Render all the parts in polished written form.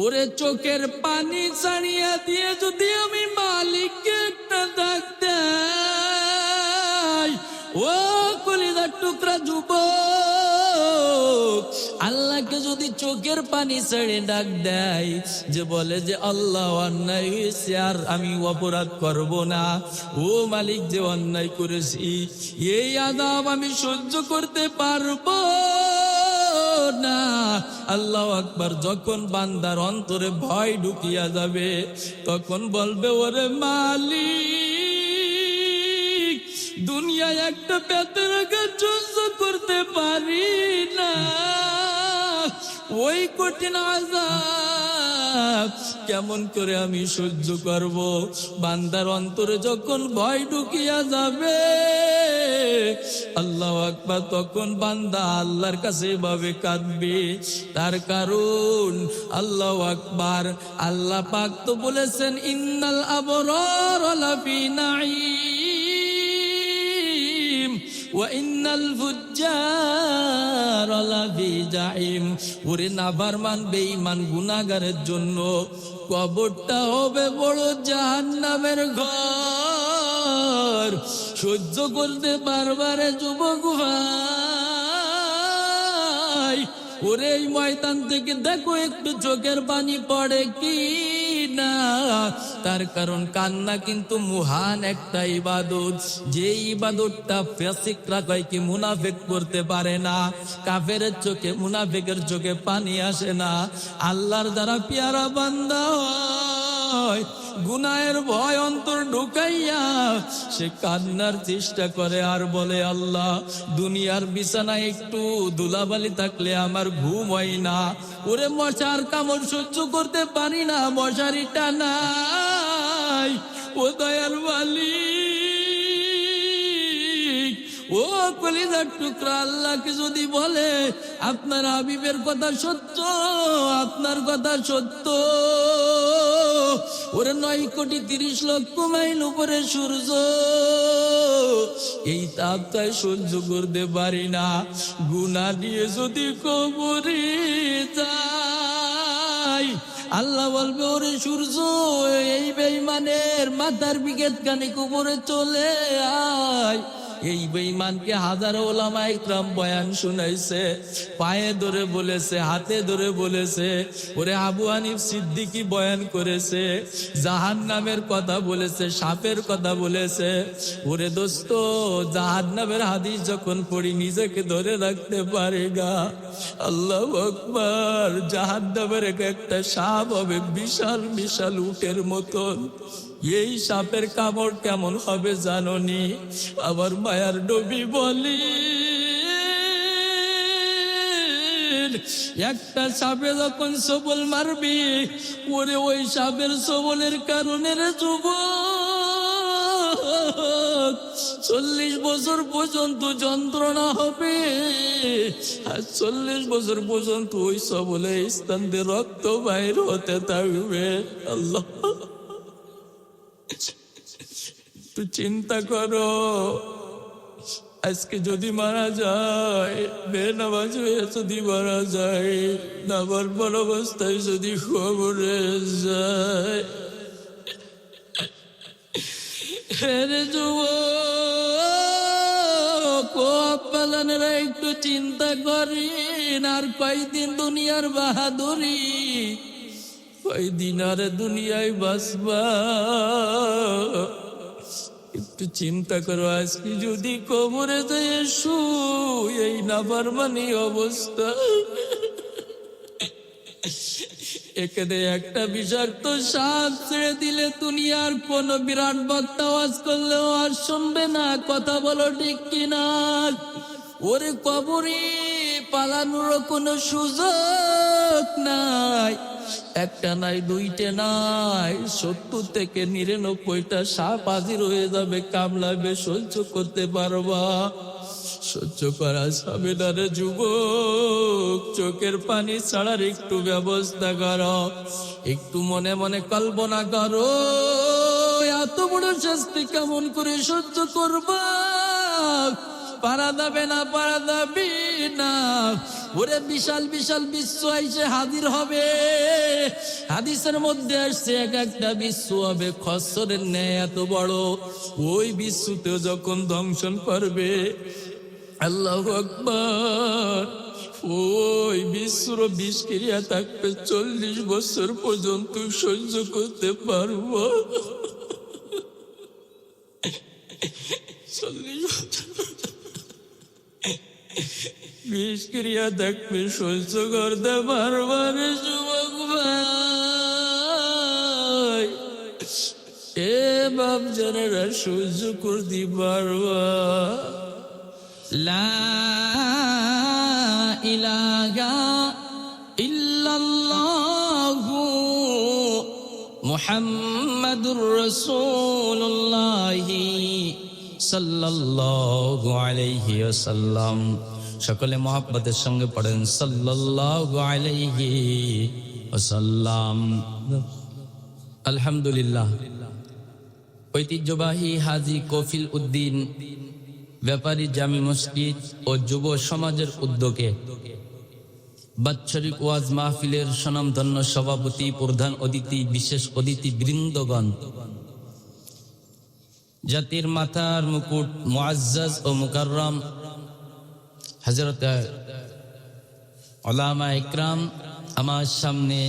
ওরে চোখের পানি ছাড়িয়া দিয়ে যদি আমি মালিককে একটা ডাক দেই, ও কলিজার টুকরা যুবক, আল্লাহকে যদি চোখের পানি ছেড়ে ডাক দেয়, যে বলে যে আল্লাহ অন্যায় হয়েছে আর আমি অপরাধ করব না, ও মালিক যে অন্যায় করেছি এই আযাব আমি সহ্য করতে পারবো না। আল্লাহু আকবার। যখন বান্দার অন্তরে ভয় ঢুকিয়া যাবে তখন বলবে ওরে মালিক, দুনিয়ায় একটা পেটের আঘাত সহ্য করতে পারি না, ওই কঠিন আযাব কেমন করে আমি সহ্য করব। বান্দার অন্তরে যখন ভয় ঢুকিয়া যাবে আল্লাহু আকবার, তখন বান্দা আল্লাহর কাছে এভাবে কাঁদবে। তার কারণ আল্লাহু আকবার, আল্লাহ পাক তো বলেছেন ইন্নাল আবরার লাফি নাঈম ওয়া ইন্নাল ফুজ্জার লাফি জাহিম। ওরে নাফরমান বেঈমান গুনাহগারের জন্য কবরটা হবে বড় জাহান্নামের ঘর। সহ্য করতে পারবারে যুবক ভাই, ওরে এই ময়দান থেকে দেখো একটু চোখের পানি পড়ে কি না। তার কারণ কান্না কিন্তু মহান একটা ইবাদত, যে ইবাদতটা ফাসিকরা কয় কি মুনাফিক করতে পারে না। কাফেরের চোখে মুনাফিকের চোখে পানি আসে না। আল্লাহর দ্বারা পেয়ারা বান্দা হয়, গুনাহের ভয় অন্তর ঢুকাইয়া সে কান্নার চেষ্টা করে আর বলে আল্লাহ দুনিয়ার বিছানায় একটু ধুলাবালি থাকলে আমার ঘুম হয় না, ওরে মশার কামড় সহ্য করতে পারি না, মশারি টানাই, ও দয়ার মালিক, ও কলিজার টুকরা, আল্লাহকে যদি বলে আপনার হাবিবের কথা সত্য, আপনার কথা সত্য, ওরে 9,30,00,000 মাইল উপরে সূর্য, এই তাপটাই সহ্য করতে পারি না, গুনাহ নিয়ে যদি কবরে যাই, আল্লাহ বলবে ওরে সূর্য, এই বেঈমানের মাথার বিগেত কানে কবরে চলে আয়। এই বেঈমানকে হাজারো উলামা ইকরাম বয়ান শুনাইছে, পায়ে ধরে বলেছে, হাতে ধরে বলেছে। ওরে আবু হানিফ সিদ্দিকী বয়ান করেছে, জাহান্নামের কথা বলেছে, সাপের কথা বলেছে। ওরে দোস্ত, জাহান্নামের হাদিস যখন পড়ি নিজেকে ধরে রাখতে পারে না। আল্লাহু আকবার। জাহান্নামের একটা সাপ হবে বিশাল বিশাল উটের মতন। এই সাপের কামড় কেমন হবে জানোনি? আমার মায়ার নবী বলি একটা সাপে যখন সবল মারবি, ওরে ওই সাপের সবলের কারণে রে যুবক 40 বছর পর্যন্ত যন্ত্রণা হবে, আর 40 বছর পর্যন্ত ওই সবলে স্থান দিয়ে রক্ত বাইর হতে থাকবে। আল্লাহ, তুই চিন্তা করো, আজকে যদি মারা যায়, বেনামাজ হয়ে যদি মারা যায়, নাবার অবস্থায় যদি খবরে যায়, হেরে যুবক ও আব্বালানেরা একটু চিন্তা করেন, আর কয়দিন দুনিয়ার বাহাদুরি, কয়দিন আর দুনিয়ায় বাসবা। একটু চিন্তা করো, আজকে যদি কবরে যায় শুই, এই নাফরমানি অবস্থা, এখানে একটা বিষাক্ত সাপ ছেড়ে দিলে দুনিয়ার কোন বিরাট বক্তা ওয়াজ করলেও আর শুনবে না। কথা বলো ঠিক কিনা? ওরে কবরে পালানোর কোনো সুযোগ নাই, একটা নাই, দুইটা নাই, 70 থেকে 99টা সাপ হাজির হয়ে যাবে, কামড়াবে, সহ্য করতে পারবা? সহ্য করা যাবে না রে যুবক। চোখের পানি ছাড়ার একটু ব্যবস্থা করো, একটু মনে মনে কল্পনা করো, এত বড় শাস্তি কেমন করে সহ্য করবা? পারা যাবে না, পারা যাবে না। ওরে বিশাল বিশাল বিশ্ব এসে হাজির হবে, হাদিসের মধ্যে আসছে এক একটা বিশ্বু হবে খচ্চরের ন্যায় এত বড়। ওই বিশ্বুতে যখন ধ্বংসন করবে, আল্লাহু আকবার, ওই বিশ্বর বিষক্রিয়া থাকবে 40 বছর পর্যন্ত সহ্য করতে পারবো। 40 বছর বিষক্রিয়া থাকবে, সহ্য করতে পারবো রে যুবক ভাই। এ বাপ জানেরা সহ্য করতে পারবা। লা ইলাহা ইল্লাল্লাহু মুহাম্মাদুর রাসূলুল্লাহ সাল্লাল্লাহু আলাইহি ওয়াসাল্লাম। সকলে মহব্বতের সঙ্গে পড়েন সাল্লাল্লাহু আলাইহি ওয়াসাল্লাম। আলহামদুলিল্লাহ। ঐতিহ্যবাহী হাজী কফিল উদ্দিন ব্যাপারী জামি মসজিদ ও যুব সমাজের উদ্যোগে বাৎসরিক ওয়াজ মাহফিলের স্বনামধন্য সভাপতি, প্রধান অতিথি, বিশেষ অতিথি বৃন্দগণ, জাতির মাথার মুকুট মুআজ্জাজ ও মুকাররম হযরত উলামা ইকরাম, আমার সামনে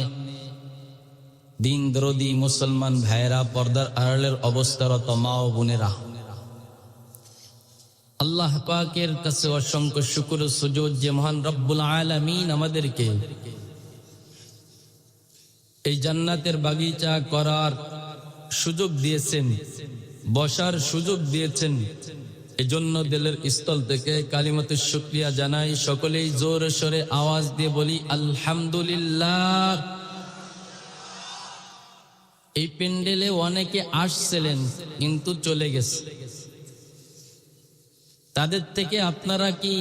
দিন দরদি মুসলমান ভাইরা, পর্দার আড়ালের অবস্থারত মা ও বোনেরা, আল্লাহ পাকের কাছে অসংখ্য শুকর ও সুজুদ যে মহান রব্বুল আলামিন আমাদেরকে এই জান্নাতের বাগিচা করার সুযোগ দিয়েছেন, বসার সুযোগ দিয়েছেন। এজন্য দিলের স্থল থেকে কালিমাতে শুকরিয়া জানাই। সকলেই জোরে সোরে আওয়াজ দিয়ে বলি আলহামদুলিল্লাহ। এই প্যান্ডেলে অনেকে আসছিলেন কিন্তু চলে গেছে। তাদের থেকে আপনারা কি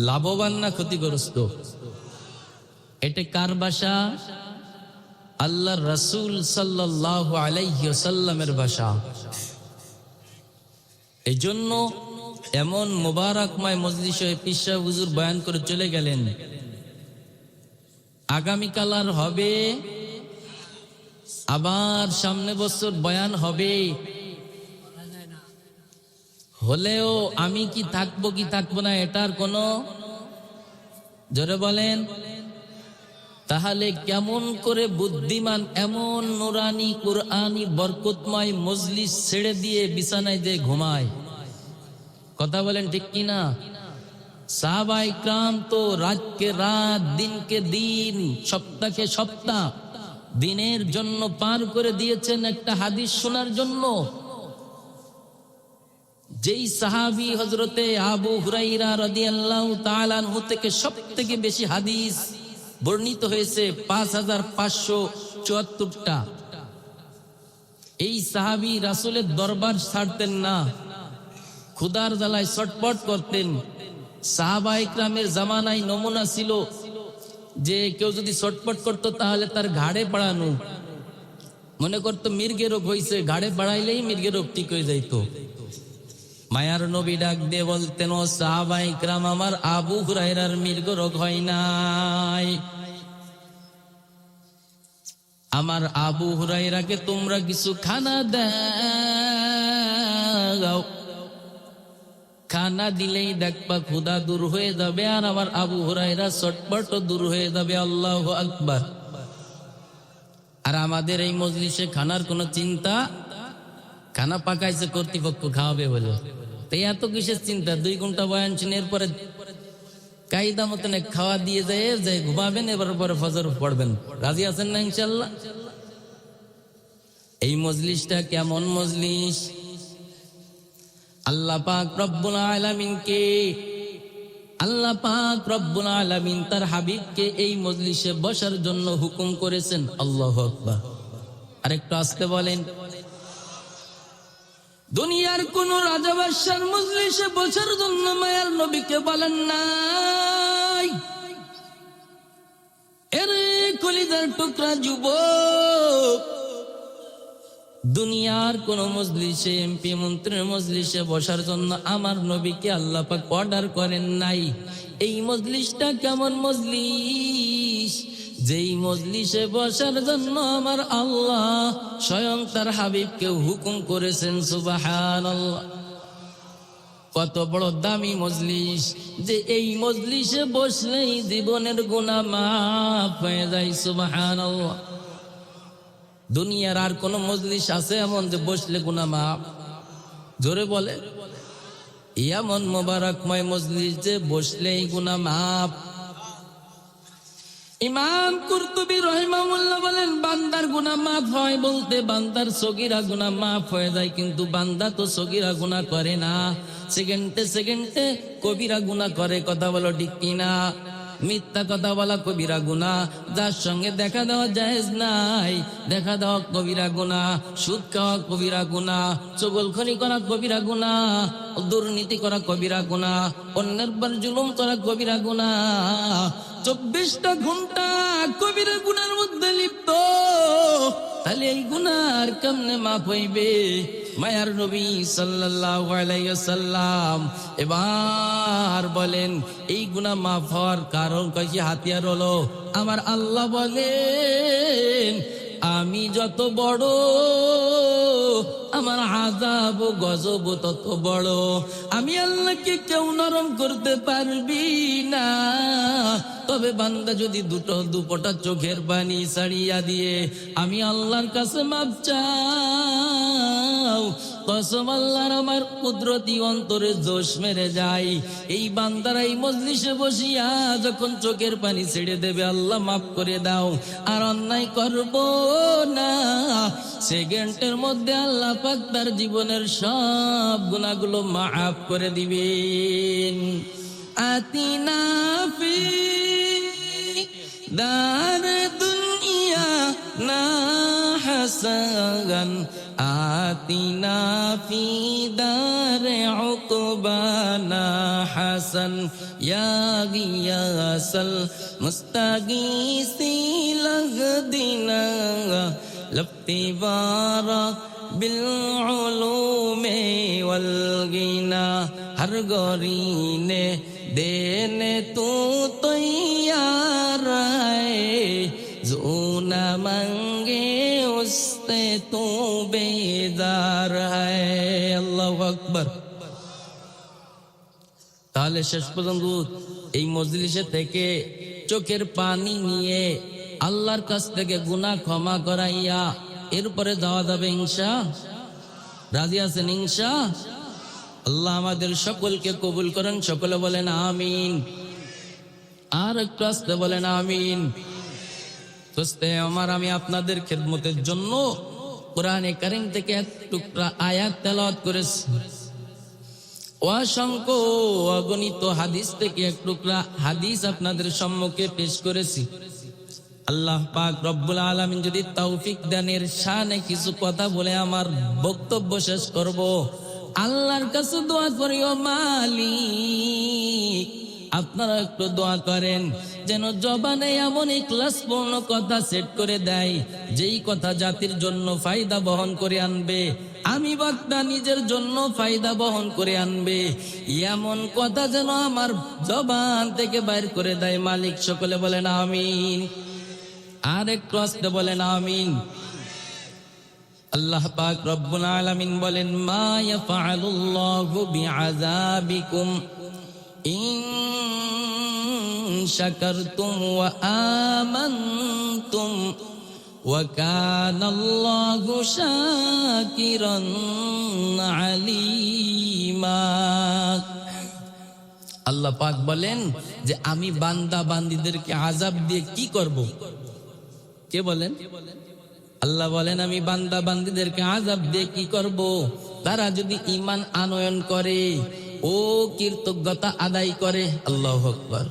লাভবান না ক্ষতিগ্রস্ত? এটা কার ভাষা? আল্লাহর রাসূল সাল্লাল্লাহু আলাইহি ওয়াসাল্লামের ভাষা। এই জন্য এমন মোবারকময় মজলিসে পীর সাহেব হুজুর বয়ান করে চলে গেলেন। আগামীকাল আর হবে, আবার সামনে বছর বয়ান হবে। হলেও আমি কি থাকবো কি থাকবো না এটার কোনো, জোরে বলেন। তাহলে কেমন করে বুদ্ধিমান এমন নুরানি কুরআনি বরকতময় মজলিস ছেড়ে দিয়ে বিছানায় যে ঘুমায়? কথা বলেন ঠিক কিনা? সাহাবায়ে ইকরাম তো রাতকে রাত, দিনকে দিন, সপ্তাহকে সপ্তাহ দিনের জন্য পার করে দিয়েছেন একটা হাদিস শোনার জন্য। যেই সাহাবী হযরতে আবু হুরায়রা রাদিয়াল্লাহু তাআলা আনহু থেকে সবথেকে বেশি হাদিস বর্ণিত হয়েছে 5574টা। এই সাহাবী রাসূলের দরবার ছাড়তেন না, ক্ষুধার জ্বালায় ছটফট করতেন। সাহাবায়ে ইকরামের জামানায় নমুনা ছিল যে কেউ যদি ছটফট করতো তাহলে তার ঘাড়ে পাড়ানো, মনে করতো মির্গে রোগ হয়েছে, ঘাড়ে পাড়াইলেই মির্গে রোগ ঠিক হয়ে যাইতো। মায়ার নবী ডাক দিয়ে বলতেন, ও সাহাবায়ে ইকরাম, আমার আবু হুরায়রার মৃগ রোগ হয় নাই। আমার আবু হুরায়রাকে তোমরা কিছু খানা দাও, খানা দিলেই দেখবা ক্ষুধা দূর হয়ে যাবে আর আমার আবু হুরায়রা চটপট দূর হয়ে যাবে। আল্লাহু আকবার। আর আমাদের এই মজলিসে খানার কোনো চিন্তা, খানা পাকাইছে কর্তৃপক্ষ খাওয়াবে বলে, তাই এত কিসের চিন্তা? 2 ঘন্টা বয়ান শুনে এরপরে কায়দা মতন খাওয়া দিয়ে যায় ঘুমাবেন, এবার পরে ফজর পড়বেন। রাজি আছেন না ইনশাআল্লাহ? এই মজলিসটা কেমন মজলিস? আল্লাহ পাক রব্বুল আলামিনকে, আল্লাহ পাক রব্বুল আলামিন তার হাবিবকে এই মজলিসে বসার জন্য হুকুম করেছেন। আল্লাহু আকবার। আরেকটু আস্তে বলেন। দুনিয়ার কোন রাজা বাদশার মজলিসে বসার জন্য মায়ার নবীকে বলেন নাই, এরে কলিজার টুকরা যুবক, দুনিয়ার কোন মজলিসে, এমপি মন্ত্রীর মজলিসে বসার জন্য আমার নবীকে আল্লাহ পাক অর্ডার করেন নাই। এই মজলিসটা কেমন মজলিস? যেই মজলিসে বসার জন্য আমার আল্লাহ স্বয়ং তার হাবিবকে হুকুম করেছেন, সুবহানাল্লাহ। কত বড় দামি মজলিস, যে এই মজলিসে বসলেই জীবনের গুনাহ মাফ হয়ে যায়, সুবহানাল্লাহ। দুনিয়ার আর কোন মজলিস আছে এমন যে বসলে গুনাহ মাফ? জোরে বলে। এমন মোবারকময় মজলিস যে বসলেই গুনাহ মাফ। ইমাম কুরতুবী রাহিমাহুল্লাহ বলেন, বান্দার গুনাহ মাফ হয় বলতে বান্দার সগীরা গুনাহ মাফ হয়ে যায়, কিন্তু বান্দা তো সগীরা গুনাহ করে না, সেকেন্ডে সেকেন্ডে কবিরা গুনাহ করে। কথা বলো ঠিক কিনা? মিথ্যা কথা বলা কবিরা গুনাহ, যার সঙ্গে দেখা দেওয়া জায়েজ নাই, দেখা দেওয়া কবিরা গুনাহ, সুদ খাওয়া কবিরা গুনাহ, চগলখড়ি করা কবিরা গুনাহ, দুর্নীতি করা কবিরা গুনাহ, অন্যের পর জুলুম করা কবিরা গুনাহ। 24টা ঘন্টা কবিরা গুনার মধ্যে লিপ্ত, তাহলে এই গুনার কেমনে মাফ হইবে? মায়ার নবী সাল্লাল্লাহু আলাইহি ওয়াসাল্লাম এবার বলেন এই গুনাহ মাফ হওয়ার কারণ কি হাতিয়ার হলো? আমার আল্লাহ বলেন, আমি যত বড় আমার আযাব ও গজব তত বড়। আমি আল্লাহকে কেউ নরম করতে পারবি না, তবে বান্দা যদি দুপোটা চোখের পানি ছাড়িয়া দিয়ে আমি আল্লাহর কাছে মাপ চাও, কসম আল্লাহর আমার কুদরতি অন্তরে জোশ মেরে যায়। এই বান্দারা এই মজলিসে বসিয়া যখন চোখের পানি ছেড়ে দেবে, আল্লাহ মাফ করে দাও আর অন্যায় করব না, সেকেন্ডের মধ্যে আল্লাহ পাক তার জীবনের সব গুনাহগুলো মাফ করে দিবেন। আতিনা ফি দার দুনিয়া না হাসান, আতিনা ফি দারে উকবানা হাসান, ইয়া গিয়াসাল মুস্তাগীসি লাগদিনা লফতিবারা বিল উলুমে ওয়াল গিনা, হর গরিনে দেনে তু তৈয়ার है, जो न मांगे उससे तू बेजार है। আল্লাহু আকবার। তাহলে শেষ পর্যন্ত এই মজলিসে থেকে চোখের পানি নিয়ে আল্লাহর কাছ থেকে গুনাহ ক্ষমা করাইয়া এরপরে যাওয়া যাবে ইনশাআল্লাহ। রাজি আছেন ইনশাআল্লাহ? আল্লাহ আমাদের সকলকে কবুল করেন, সকলে বলেন আমিন। আর একটু আসতে বলেন আমিন। দোস্তে আমার, আমি আপনাদের খেদমতের জন্য কোরআনে কারীম থেকে এক টুকরা আয়াত তেলাওয়াত করেছি, অসংখ্য অগণিত হাদিস থেকে এক টুকরা হাদিস আপনাদের সম্মুখে পেশ করেছি। আল্লাহ পাক রব্বুল আলামিন যদি তৌফিক দানের শানে কিছু কথা বলে আমার বক্তব্য শেষ করব, আল্লাহর কাছে দোয়া করি, ও মালিক আপনারা একটু দোয়া করেন যেন জবানে এমন ইখলাসপূর্ণ কথা সেট করে দেয়, যেই কথা জাতির জন্য ফায়দা বহন করে আনবে, আমি বক্তা নিজের জন্য ফায়দা বহন করে আনবে, এমন কথা যেন আমার জবান থেকে বাইর করে দেয় মালিক। সকলে বলেন আমিন। আর একটু আসতে বলেন আমিন। আল্লাহ পাক রব্বুল আলামিন বলেন, মা ইয়াফআলুল্লাহু বিআযাবিকুম ইন শাকারতুম ওয়া আমানতুম ওয়া কানাল্লাহু শাকিরান আলীমা। আল্লাহ পাক বলেন যে আমি বান্দা বান্দীদেরকে আযাব দিয়ে কি করব? কে বলেন? আল্লাহ বলেন আমি বান্দা বান্দীদেরকে আযাব দিয়ে কি করব? তারা যদি ঈমান আনয়ন করে ও কৃতজ্ঞতা আদায় করে। আল্লাহু আকবার।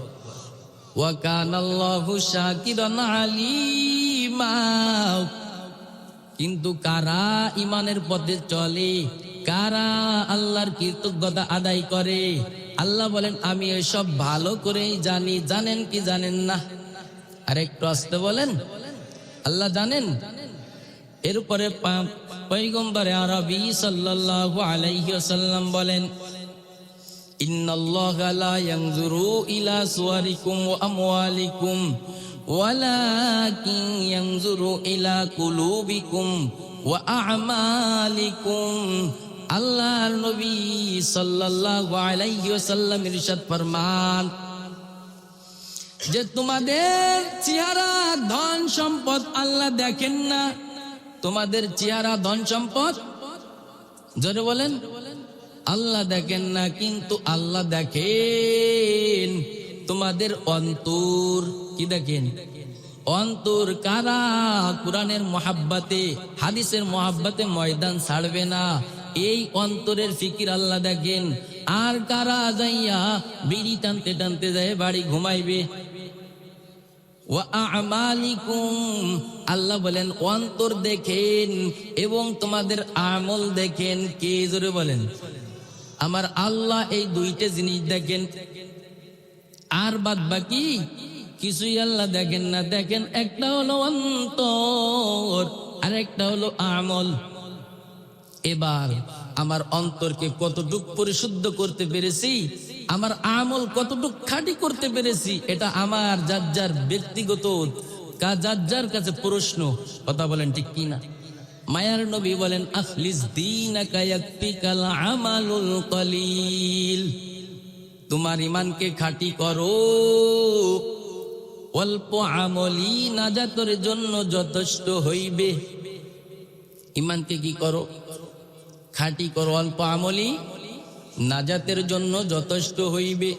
ওয়া কানাল্লাহু শাকিরান আলীমা। কিন্তু কারা ঈমানের পথে চলে, কারা আল্লাহর কৃতজ্ঞতা আদায় করে, আল্লাহ বলেন আমি এসব ভালো করেই জানি। জানেন কি জানেন না? আরেকটু আসতে বলেন, আল্লাহ জানেন। এরপরে পয়গম্বরে আরবি সাল্লাল্লাহু আলাইহি ওয়াসাল্লাম বলেন, ইন্নাল্লাহা লা ইয়ানজুরু ইলা সুওয়ারিকুম ওয়া আমওয়ালিকুম ওয়ালাকিন ইয়ানজুরু ইলা কুলুবিকুম ওয়া আ'মালিকুম। আল্লাহর নবী সাল্লাল্লাহু আলাইহি ওয়াসাল্লাম ইরশাদ ফরমান যে তোমাদের চেহারা ধন সম্পদ আল্লাহ দেখেন না। তোমাদের চেহারা ধন সম্পদ জোরে বলেন আল্লাহ দেখেন না, কিন্তু আল্লাহ দেখেন তোমাদের অন্তর। কি দেখেন? অন্তর। কারা কুরআনের মহাব্বতে হাদিসের মহাব্বতে ময়দান ছাড়বে না, এই অন্তরের ফিকির আল্লাহ দেখেন। আর কারা যাইয়া বিড়ি টানতে টানতে যায় বাড়ি ঘুমাইবে। ওয়া আ'মালিকুম, আল্লাহ বলেন অন্তর দেখেন এবং তোমাদের আমল দেখেন। কে জোরে বলেন? আমার আল্লাহ এই দুইটা জিনিস দেখেন, আর বাদ বাকি কিছুই আল্লাহ দেখেন না। দেখেন একটা হলো অন্তর আর একটা হলো আমল। এবার আমার অন্তরকে কতটুক পরিশুদ্ধ করতে পেরেছি, আমার আমল কতটুক খাঁটি করতে পেরেছি, এটা আমার যার যার ব্যক্তিগত যার যার কাছে প্রশ্ন। কথা বলেন ঠিক কিনা? মায়ার নবী বলেন আখলিস দীনাকা ইয়াকফিকাল আমালুল কলিল। তোমার ঈমানকে খাঁটি করো, অল্প আমলই নাজাতের জন্য যথেষ্ট হইবে। ঈমানকে কি করো? খাঁটি করো, অল্প আমলই নাজাতের জন্য যথেষ্ট হইবে।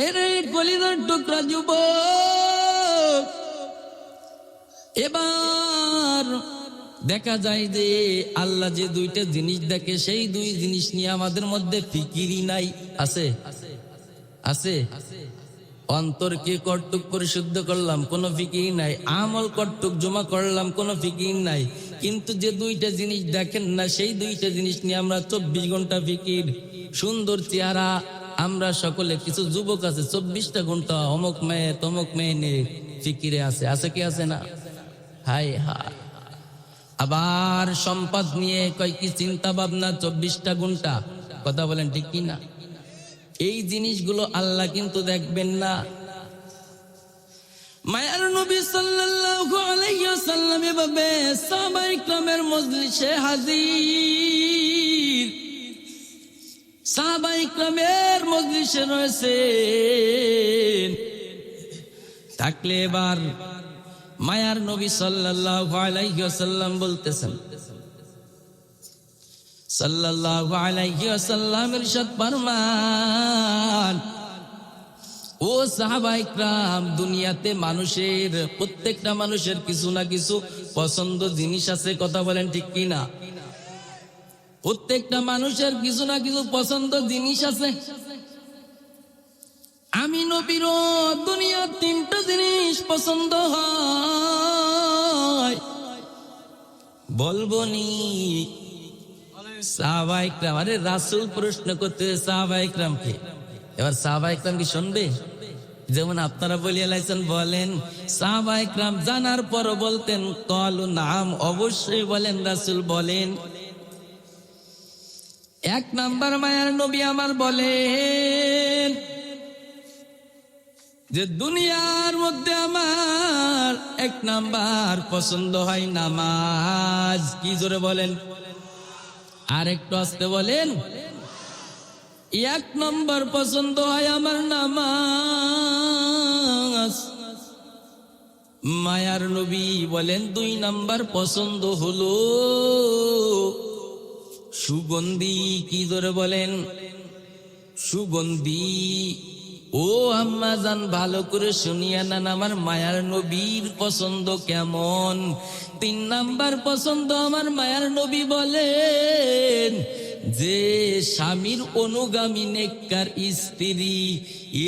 এর কলিজার টুকরা যুবক, এবার দেখা যায় যে আল্লাহ যে দুইটা জিনিস দেখে সেই দুই জিনিস নিয়ে আমাদের মধ্যে ফিকিরই নাই। আছে? আছে? অন্তরকে কর্তুক পরিশুদ্ধ করলাম, কোনো ফিকির নাই। আমল কর্তুক জমা করলাম, কোনো ফিকির নাই। কিন্তু যে দুইটা জিনিস দেখেন না, সেই দুইটা জিনিস নিয়ে আমরা 24 ঘন্টা ফিকির। সুন্দর চেহারা, আমরা সকলে কিছু যুবক আছে 24টা ঘন্টা অমুক মেয়ে তমুক মেয়ে নিয়ে ফিকিরে আছে। আছে কি আছে না? High high. আবার সম্পদ নিয়ে কয় কি চিন্তা ভাবনা 24টা ঘন্টা। কথা বলেন ঠিক কি না? এই জিনিসগুলো আল্লাহ কিন্তু দেখবেন না। মায়ার নবী সাল্লাল্লাহু আলাইহি ওয়াসাল্লাম এভাবে সাহাবায়ে কিরামের মজলিসে হাজির, সাহাবায়ে কিরামের মজলিসে রয়েছেন। থাকলে এবার মায়ার নবী সাল্লাল্লাহু আলাইহি ওয়াসাল্লাম বলতেছেন, সাল্লাল্লাহু আলাইহি ওয়াসাল্লাম ইরশাদ ফরমান, ও সাহাবায়ে কিরাম, দুনিয়াতে মানুষের প্রত্যেকটা মানুষের কিছু না কিছু পছন্দ জিনিস আছে। কথা বলেন ঠিক কি না? প্রত্যেকটা মানুষের কিছু না কিছু পছন্দ জিনিস আছে। আমি নবীরও দুনিয়ার 3টা জিনিস পছন্দ হয়, বলবো নি? সাহাবায়ে কিরাম, আরে রাসূল প্রশ্ন করতে সাহাবায়ে কিরামকে, এবার সাহাবায়ে কিরাম কি শুনবে? যেমন আপনারা বলিয়া লাইছেন বলেন, সাহাবায়ে কিরাম জানার পর বলতেন ক্বালু নাম, অবশ্যই বলেন রাসূল বলেন। 1 নাম্বার মায়ার নবী আমার বলেন যে দুনিয়ার মধ্যে আমার 1 নাম্বার পছন্দ হয় নামাজ। কি জোরে বলেন? আর একটু আস্তে বলেন। 1 নম্বর পছন্দ হয় আমার নামাজ। মায়ার নবী বলেন 2 নাম্বার পছন্দ হলো সুগন্ধি। কি ধরে বলেন? সুগন্ধি। ও আম্মা জান, ভালো করে শুনিয়া নেন, আমার মায়ার নবীর পছন্দ কেমন। 3 নাম্বার পছন্দ আমার মায়ার নবী বলেন যে স্বামীর অনুগামী নেককার স্ত্রী।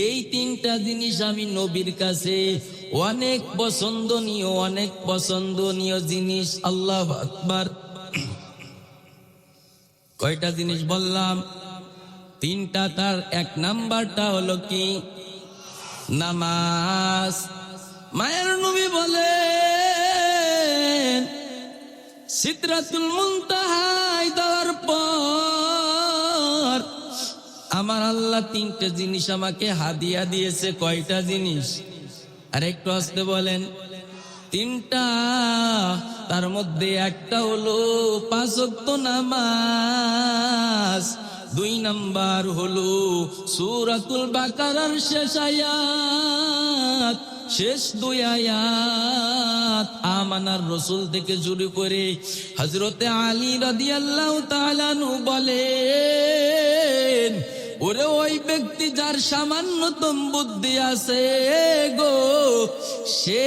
এই 3টা জিনিস আমি নবীর কাছে অনেক পছন্দনীয়, অনেক পছন্দনীয় জিনিস। আল্লাহু আকবার। কয়টা জিনিস বললাম? 3টা। তার 1 নাম্বারটা হলো কি? নামাজ। মায়ের নবী বলেন সিদরাতুল মুনতাহায় যাওয়ার পর আমার আল্লাহ 3টা জিনিস আমাকে হাদিয়া দিয়েছে। কয়টা জিনিস? আর একটু আসতে বলেন। তিনটা, তার মধ্যে একটা হলো 5 ওয়াক্ত নামাজ, 2 নাম্বার হলো সূরাতুল বাকারার শেষ আয়াত, শেষ 2 আয়াত আমানার রাসূল থেকে শুরু করে হযরতে আলী রাদিয়াল্লাহু তাআলা আনহু বলেন, ওরে ওই ব্যক্তি যার সামান্যতম বুদ্ধি আছে গো, সে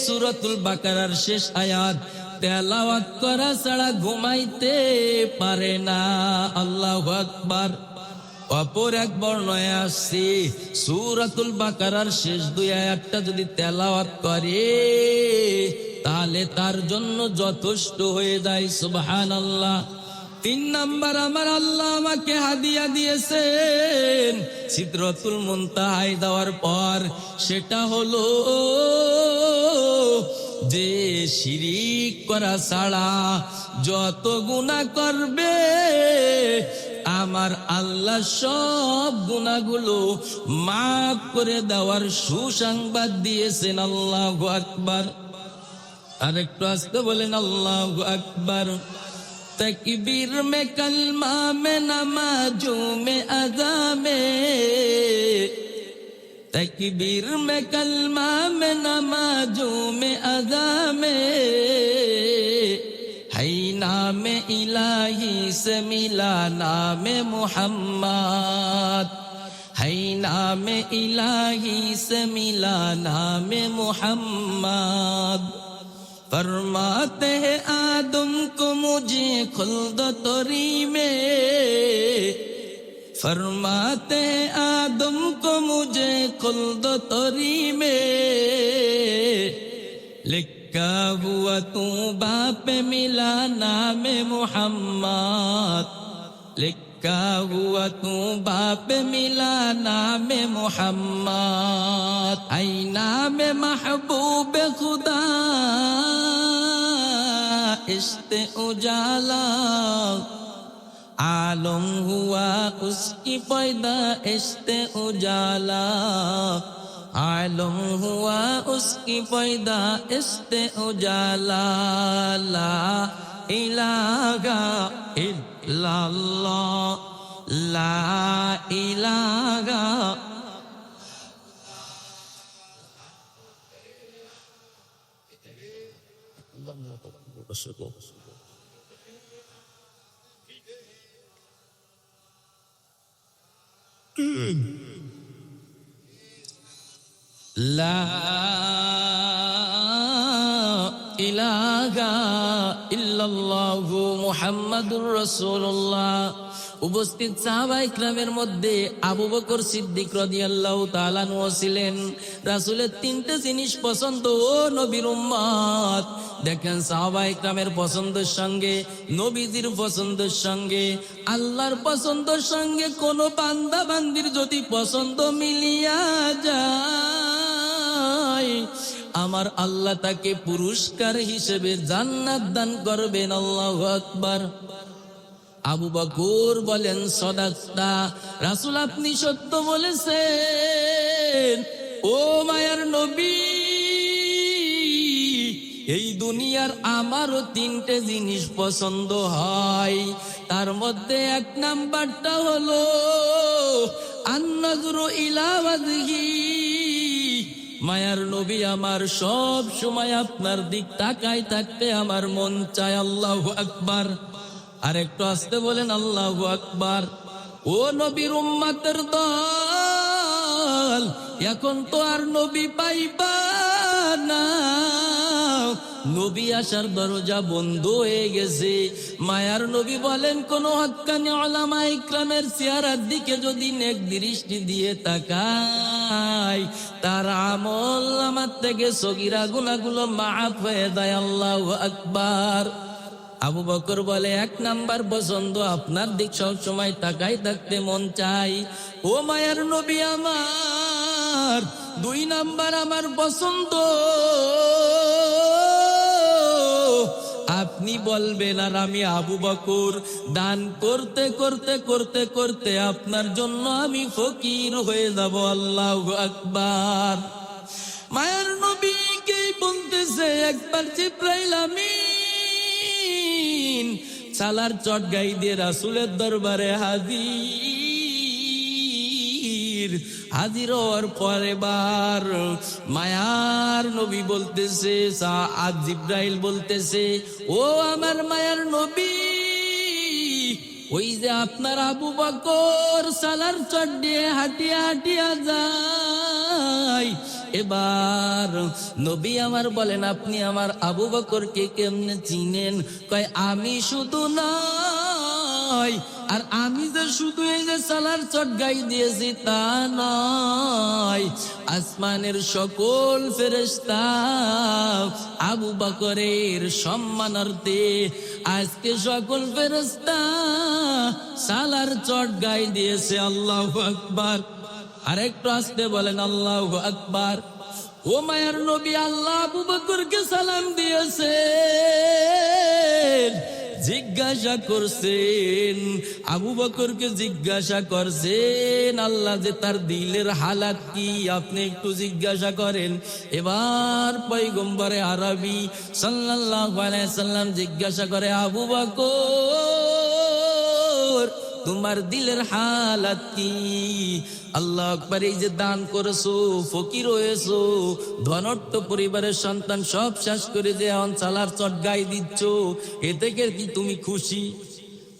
সূরাতুল বাকারার শেষ আয়াত তেলাওয়াত করা ছাড়া ঘুমাইতে পারে না। আল্লাহু আকবার। অপর এক বর্ণনায় আসছে সূরাতুল বাকারার শেষ 2 আয়াতটা যদি তেলাওয়াত করে তাহলে তার জন্য যথেষ্ট হয়ে যায়। সুবহানাল্লাহ। 3 নাম্বার আমার আল্লাহ আমাকে হাদিয়া দিয়েছেন সিদরাতুল মুনতাহায় দেওয়ার পর, সেটা হলো যে শিরিক করা ছাড়া যত গুনাহ করবে আমার আল্লাহ সব গুনাহগুলো মাফ করে দেওয়ার সুসংবাদ দিয়েছেন। আল্লাহু আকবার। আরেকটু আস্তে বলেন আল্লাহু আকবার। तकबीर में कलमा में नमाजों में अज़ा में, तकबीर में कलमा में नमाजों में अज़ा में, है नाम इलाही से मिला नाम मुहम्मद, है नाम इलाही से मिला नाम मुहम्मद। फरमाते हैं आदम को मुझे खुल्द तोरी में, फरमाते हैं आदम को मुझे खुल्द तोरी में, लिखा हुआ तू बाप मिला नाम मुहम्मद, लिखा हुआ तू बाप मिला नाम मुहम्मद, ऐ नाम महबूब खुदा इश्ते उजाला, आलम हुआ उसकी पैदा इश्ते उजाला, आलम हुआ उसकी पैदा इश्ते उजाला, ला इलाहा इल्लल्लाह, ला इलाहा। লা ইলাহা ইল্লাল্লাহু মুহাম্মাদুর রাসূলুল্লাহ। উপস্থিত সাহাবায়ে কিরামের মধ্যে আবু বকর সিদ্দিক রাদিয়াল্লাহু তাআলা আনহু ছিলেন। রাসূলের 3টে জিনিস পছন্দ ও নবীর উম্মত। দেখেন সাহাবায়ে কিরামের পছন্দের সঙ্গে নবীজির পছন্দের সঙ্গে আল্লাহর পছন্দের সঙ্গে কোন বান্দা বান্দির যদি পছন্দ মিলিয়া যায় আমার আল্লাহ তাকে পুরস্কার হিসেবে জান্নাত দান করবেন। আল্লাহু আকবার। আবু বকর বলেন সাদাকতা, রাসূল আপনি সত্য বলেছেন। ও মায়ার নবী, এই দুনিয়ার আমারও 3টে জিনিস পছন্দ হয়, তার মধ্যে 1 নাম্বারটা হলো আন-নাযরু ইলা ওয়াজহি। মায়ার নবী আমার সব সময় আপনার দিক তাকায় থাকতে আমার মন চায়। আল্লাহু আকবার। আর একটু আসতে বলেন আল্লাহু আকবার। ও নবীর উম্মতের দল, এখন তো আর নবী পাইবা না, নবী আসার দরজা বন্ধ হয়ে গেছে। মায়ার নবী বলেন কোন হক্কানি উলামায়ে ইকরামের চেহারার দিকে যদি নেক দৃষ্টি দিয়ে তাকায় তার আমল আমার থেকে সগীরা গুনাহগুলো মাফ হয়ে যায়। আল্লাহু আকবার। আবু বকর বলে 1 নাম্বার পছন্দ আপনার দিক সব সময় তাকাই থাকতে মন চাই। ও মায়ার নবী আমার 2 নাম্বার আমার পছন্দ আপনি বলবেন আর আমি আবু বকর দান করতে করতে করতে করতে আপনার জন্য আমি ফকির হয়ে যাব। আল্লাহু আকবার। মায়ার বলতেছে একবার জিব্রাইল আমিন সালার চটগাই দিয়ে রাসূলের দরবারে হাজির হওয়ার পরে বার মায়ার নবী বলতেছে আজ জিব্রাইল বলতেছে ও আমার মায়ার নবী ওই যে আপনার আবু বকর সালার চট দিয়ে হাঁটিয়া হাঁটিয়া যায় এবার নবী আমার বলেন আপনি আমার আবু বকরকে কেমনে চিনেন কয় আমি শুধু নয় আর আমি যে শুধু এই যে সালার চট গাই দিয়েছি তা নয় আসমানের সকল ফেরেশতা আবু বকরের সম্মানার্থে আজকে সকল ফেরেশতা সালার চট গাই দিয়েছে আল্লাহু আকবার আরেকটু আসতে বলেন আল্লাহু আকবার ও মায়ার নবী আল্লাহ আবু বকরকে সালাম দিয়েছে জিজ্ঞাসা করছেন আবু বকরকে জিজ্ঞাসা করছেন আল্লাহ যে তার দিলের হালাত কি আপনি একটু জিজ্ঞাসা করেন এবার পয়গম্বরে আরবি সাল্লাল্লাহু আলাইহি সাল্লাম জিজ্ঞাসা করে আবু বকর তোমার দিলের হালাত কি আল্লাহ আকবার এই যে দান করেছো ফকির হয়েছো ধনট্ট পরিবারের সন্তান সব শেষ করে যে এখন সালার চট গাই দিচ্ছ এ থেকে কি তুমি খুশি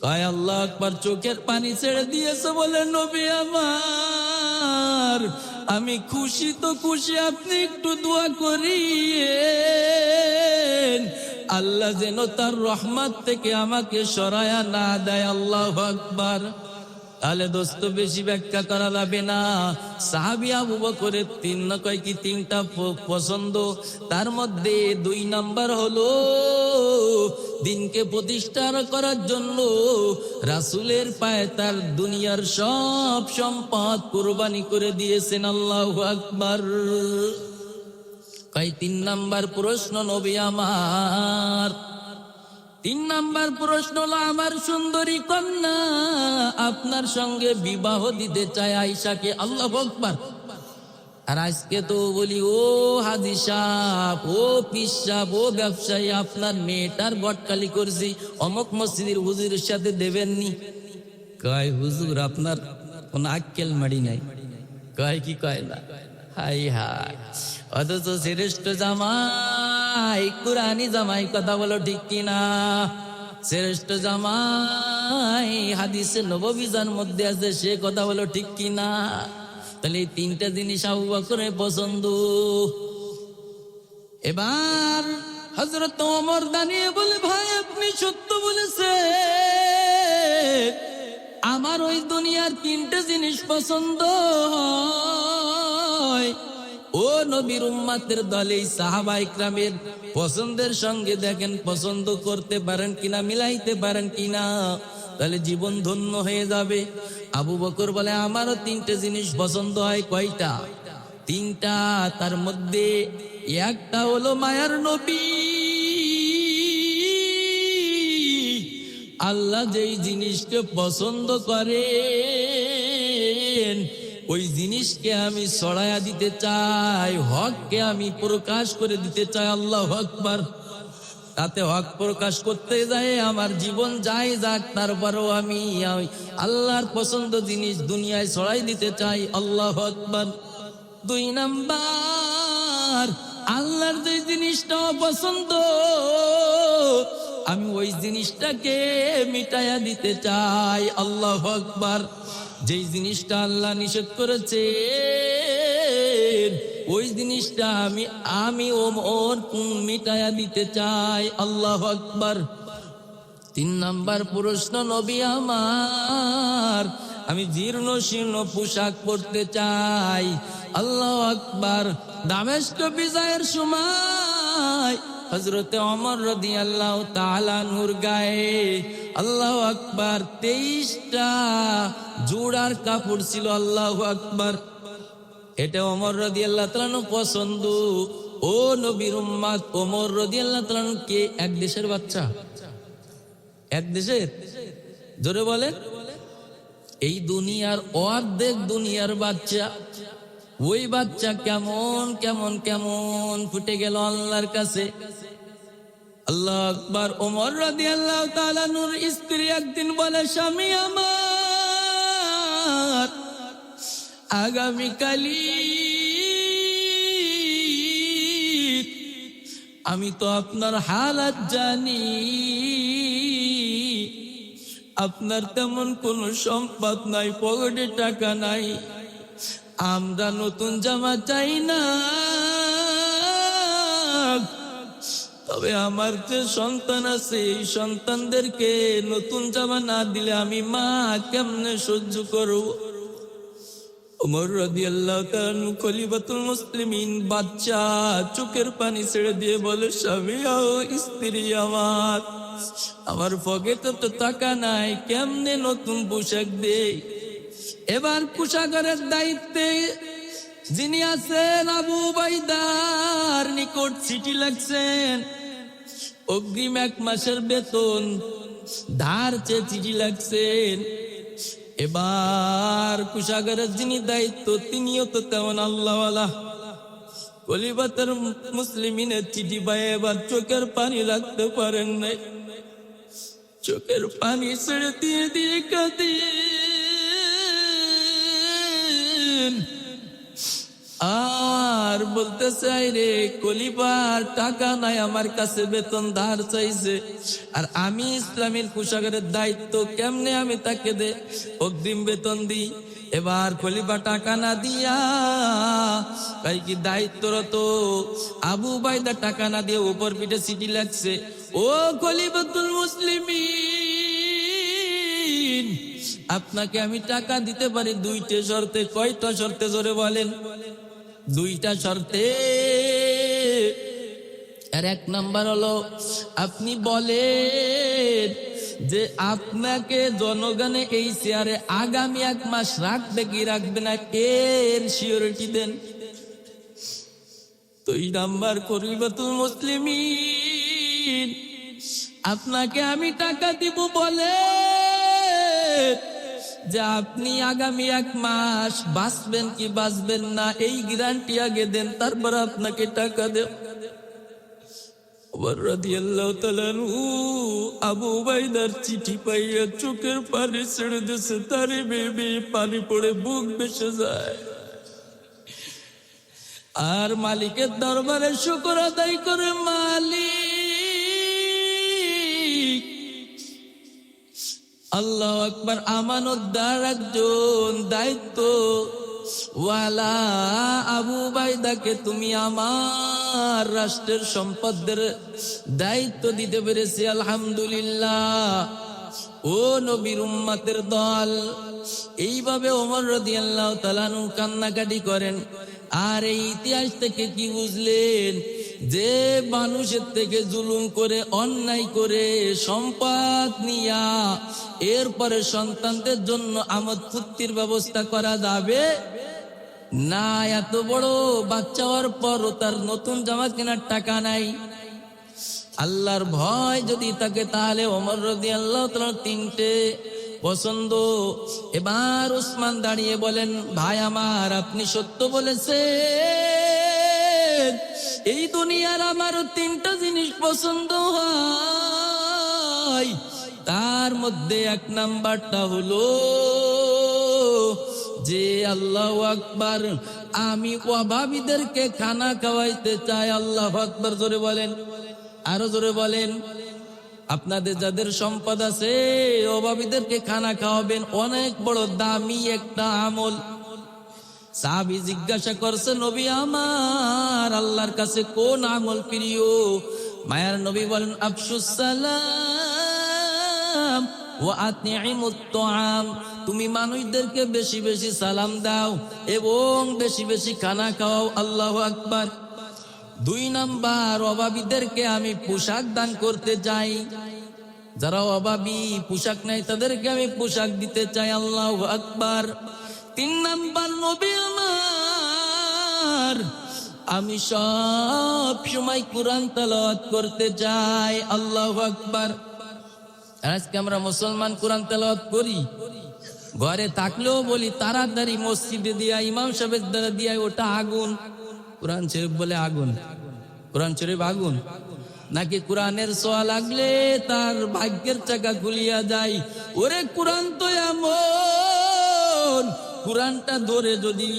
কয় আল্লাহ আকবার চোখের পানি ছেড়ে দিয়েছে বলে নবী আমার আমি খুশি তো খুশি আপনি একটু দোয়া করিয়েন আল্লাহ যেন তার রহমত থেকে আমাকে সরায়া না দেয় আল্লাহু আকবার তাহলে দোস্ত বেশি ব্যাখ্যা করা যাবে না সাহাবী আবু বকরের তিনটা পছন্দ তার মধ্যে 2 নাম্বার হলো দিনকে প্রতিষ্ঠা করার জন্য রাসূলের পায়ে তার দুনিয়ার সব সম্পদ কুরবানি করে দিয়েছেন আল্লাহু আকবার 3 নাম্বার প্রশ্ন নবী আমার 3 নাম্বার প্রশ্ন হলো আমার সুন্দরী কন্যা আপনার সঙ্গে বিবাহ দিতে চায় আয়েশাকে আল্লাহু আকবার আর আজকে তো বলি ও হাজী সাহেব ও পীর সাহেব ও ব্যবসায়ী আপনার মেয়েটার বটকালি করছি অমুক মসজিদের হুজুরের সাথে দেবেননি কয় হুজুর আপনার কোন আক্কেল মাড়ি নাই কয় কি কয় না হাই হাই অথচ শ্রেষ্ঠ জামাই কুরআনী জামাই কথা বলো ঠিক কিনা শ্রেষ্ঠ জামাই হাদিসে নববীর মধ্যে আছে সে কথা বলো ঠিক কিনা তাহলে এই 3টা জিনিস আবু বকরের পছন্দ এবার হযরত ওমর দাঁড়িয়ে বলে ভাই আপনি সত্য বলেছেন আমার ওই দুনিয়ার 3টা জিনিস পছন্দ হয় ও নবীর উম্মতের দলে সাহাবা ইকরামের পছন্দের সঙ্গে দেখেন পছন্দ করতে পারেন কিনা মিলাইতে পারেন কিনা তাহলে জীবন ধন্য হয়ে যাবে আবু বকর বলে আমারও 3টে জিনিস পছন্দ হয় কয়টা 3টা তার মধ্যে একটা হলো মায়ার নবী আল্লাহ যেই জিনিসকে পছন্দ করেন ওই জিনিসকে আমি ছড়ায়া দিতে চাই হককে আমি প্রকাশ করে দিতে চাই আল্লাহু আকবার তাতে হক প্রকাশ করতে যায় আমার জীবন যায় যাক তারপরেও আমি আল্লাহর পছন্দ জিনিস দুনিয়ায় ছড়াই দিতে চাই আল্লাহু আকবার 2 নাম্বার আল্লাহর যে জিনিসটা পছন্দ আমি ওই জিনিসটাকে মিটায়া দিতে চাই আল্লাহু আকবার যেই জিনিসটা আল্লাহ নিষেধ করেছে ওই জিনিসটা আমি ওর মিটায়া দিতে চাই আল্লাহু আকবার 3 নাম্বার প্রশ্ন নবী আমার আমি জীর্ণ শীর্ণ পোশাক পরতে চাই আল্লাহু আকবার দামেস্ক বিজয়ের সময় হযরতে ওমর রাদিয়াল্লাহু তাআলা নূর গায়ে আল্লাহু আকবার 23টা জোড়ার কাপড় ছিল আল্লাহু আকবার এটা ওমর রাদিয়াল্লাহু তাআলা পছন্দ ও নবীর উম্মত ওমর রাদিয়াল্লাহু তাআলা কে এক দেশের বাচ্চা এক দেশের জোরে বলে এই দুনিয়ার অর্ধেক দুনিয়ার বাচ্চা ওই বাচ্চা কেমন কেমন কেমন ফুটে গেল আল্লাহর কাছে। আল্লাহু আকবার। ওমর রাদিয়াল্লাহু তাআলা নূর স্ত্রী একদিন বলে, স্বামী আমার, আগামীকালই আমি তো আপনার হালাত জানি, আপনার তেমন কোনো সম্পদ নাই, পকেটে টাকা নাই, আমরা নতুন জামা চাই না, তবে আমার যে সন্তান আছে এই সন্তানদেরকে নতুন জামা না দিলে আমি মা কেমনে সহ্য করব। ওমর রাদিয়াল্লাহু তাআলা খলিফাতুল মুসলিমিন বাচ্চা চোখের পানি ছেড়ে দিয়ে বলে, স্বামী ও স্ত্রী আমার পকেটে তো টাকা নাই, কেমনে নতুন পোশাক দেই। এবার পোশাকের দায়িত্বে যিনি আছেন আবু উবাইদার নিকট চিঠি লাগছেন, অগ্রিম 1 মাসের বেতন ধার চেয়ে চিঠি লাগছেন। এবার কুশাগারের যিনি দায়িত্ব তিনিও তো তেমন আল্লাহওয়ালা, খলিফাতুল মুসলিমিনের চিঠি পায়ে এবার চোখের পানি রাখতে পারেন নাই, চোখের পানি ছেড়ে দিয়ে দিয়ে কাঁদেন আর বলতে চাই, রে খলিফার টাকা নাই আমার কাছে, বেতন ধার চাইছে, আর আমি ইসলামের পোশাকের দায়িত্ব কেমনে আমি তাকে দে অগ্রিম বেতন দিই। এবার খলিফা টাকা না দিয়া তাই কি দায়িত্বরত আবু উবাইদা টাকা না দিয়ে উপর পিঠে চিঠি লাগছে, ও খলিফাতুল মুসলিমিন, আপনাকে আমি টাকা দিতে পারি 2টা শর্তে। কয়টা শর্তে জোরে বলেন? 2টা শর্তে। আর 1 নাম্বার হলো, আপনি বলেন যে আপনাকে জনগণে এই চেয়ারে আগামী 1 মাস রাখবে কি রাখবে না, এর সিওরিটি দেন। 2 নাম্বার, খলিফাতুল মুসলিমিন, আপনাকে আমি টাকা দিব বলে যে আপনি আগামী 1 মাস বাঁচবেন কি বাঁচবেন না এই গ্যারান্টি আগে দেন, তারপর আপনাকে টাকা দেব। ওমর রাদিয়াল্লাহু তাআলা আবু উবাইদার চিঠি পাইয়া চোখের পানি ছেড়ে দিয়েছে, তারে বেবি পানি পড়ে বুক ভেসে যায়। আর মালিকের দরবারে শুকর আদায় করে, মালিক আল্লাহু আকবার, আমানতদার একজন দায়িত্ব ওয়ালা আবু উবাইদাকে তুমি আমার রাষ্ট্রের সম্পদের দায়িত্ব দিতে পেরেছি, আলহামদুলিল্লাহ। ও নবীর উম্মতের দল, এইভাবে ওমর রাদিয়াল্লাহু তাআলা কান্নাকাটি করেন। আর এই ইতিহাস থেকে কি বুঝলেন? যে মানুষের থেকে জুলুম করে অন্যায় করে সম্পদ নিয়া এরপরে সন্তানদের জন্য আমোদ ফুর্তির ব্যবস্থা করা যাবে না। এত বড় বাচ্চা হওয়ার পরও তার নতুন জামা কেনার টাকা নাই। আল্লাহর ভয় যদি থাকে তাহলে ওমর রাদিয়াল্লাহু তাআলা 3টে পছন্দ। এবার উসমান দাঁড়িয়ে বলেন, ভাই আমার, আপনি সত্য বলেছেন, এই দুনিয়ার আমারও 3টা জিনিস পছন্দ হয়, তার মধ্যে 1 নাম্বারটা হলো যে আল্লাহু আকবার, আমি অভাবীদেরকে খানা খাওয়াইতে চাই। আল্লাহু আকবার জোরে বলেন, আরো জোরে বলেন। আপনাদের যাদের সম্পদ আছে অভাবীদেরকে খানা খাওয়াবেন, অনেক বড় দামি একটা আমল। সাহাবী জিজ্ঞাসা করছে, নবী আমার, আল্লাহর কাছে কোন আমল প্রিয়? মায়ার নবী বলেন, আফশুস সালাম ওয়া আতইমুত তুআম, তুমি মানুষদেরকে বেশি বেশি সালাম দাও এবং বেশি বেশি খানা খাওয়াও। আল্লাহু আকবার। 2 নাম্বার, অভাবীদেরকে আমি পোশাক দান করতে চাই। যারা অভাবী, পোশাক নাই, তাদেরকে আমি পোশাক দিতে চাই। আল্লাহু আকবার। 3 নাম্বার, নবী আমার, আমি সব সময় কোরআন তেলাওয়াত করতে চাই। আল্লাহু আকবার। আজকে আমরা মুসলমান কোরআন তেলাওয়াত করি? ঘরে থাকলেও বলি তাড়াতাড়ি মসজিদে দিয়া ইমাম সাহেবের দ্বারা দিয়া ওটা আগুন। কোরআন শরীফ বলে আগুন, কোরআন শরীফ আগুন নাকি কোরআনের ছোঁয়া লাগলে তার ভাগ্যের চাকা খুলিয়া যায়? ওরে কোরআন তো এমন, কোরআনটা ধরে যদি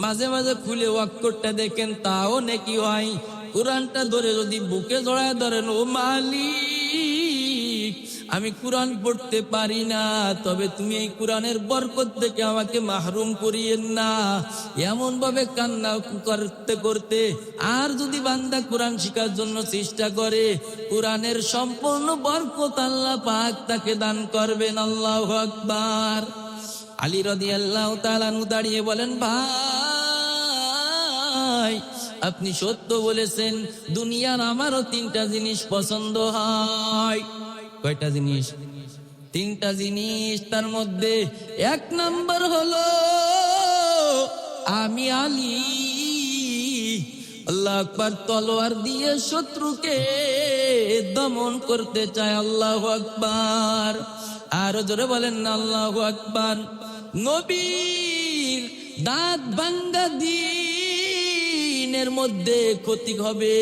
মাঝে মাঝে খুলে অক্ষরটা দেখেন তাও নেকি হয়। কোরআনটা ধরে যদি বুকে জড়ায় ধরেন, ও মালিক আমি কোরআন পড়তে পারি না, তবে তুমি এই কোরআনের বরকত থেকে আমাকে মাহরুম করিয়েন না, এমন ভাবে কান্না করতে করতে আর যদি বান্দা কোরআন শিখার জন্য চেষ্টা করে, কোরআনের সম্পূর্ণ বরকত আল্লাহ পাক তাকে দান করবেন। আল্লাহু আকবার। আলী রাদিয়াল্লাহু তাআলা আনহু দাঁড়িয়ে বলেন, ভাই আপনি সত্য বলেছেন, দুনিয়ার আমারও তিনটা জিনিস পছন্দ হয়। কয়টা জিনিস? তিনটা জিনিস। তার মধ্যে এক নাম্বার হলো আমি আলী আল্লাহু আকবার তলোয়ার দিয়ে শত্রুকে দমন করতে চাই। আল্লাহু আকবার। আরো জোরে বলেন না আল্লাহু আকবার। নবীর দাঁত ভাঙ্গা দিনের মধ্যে ক্ষতি হবে,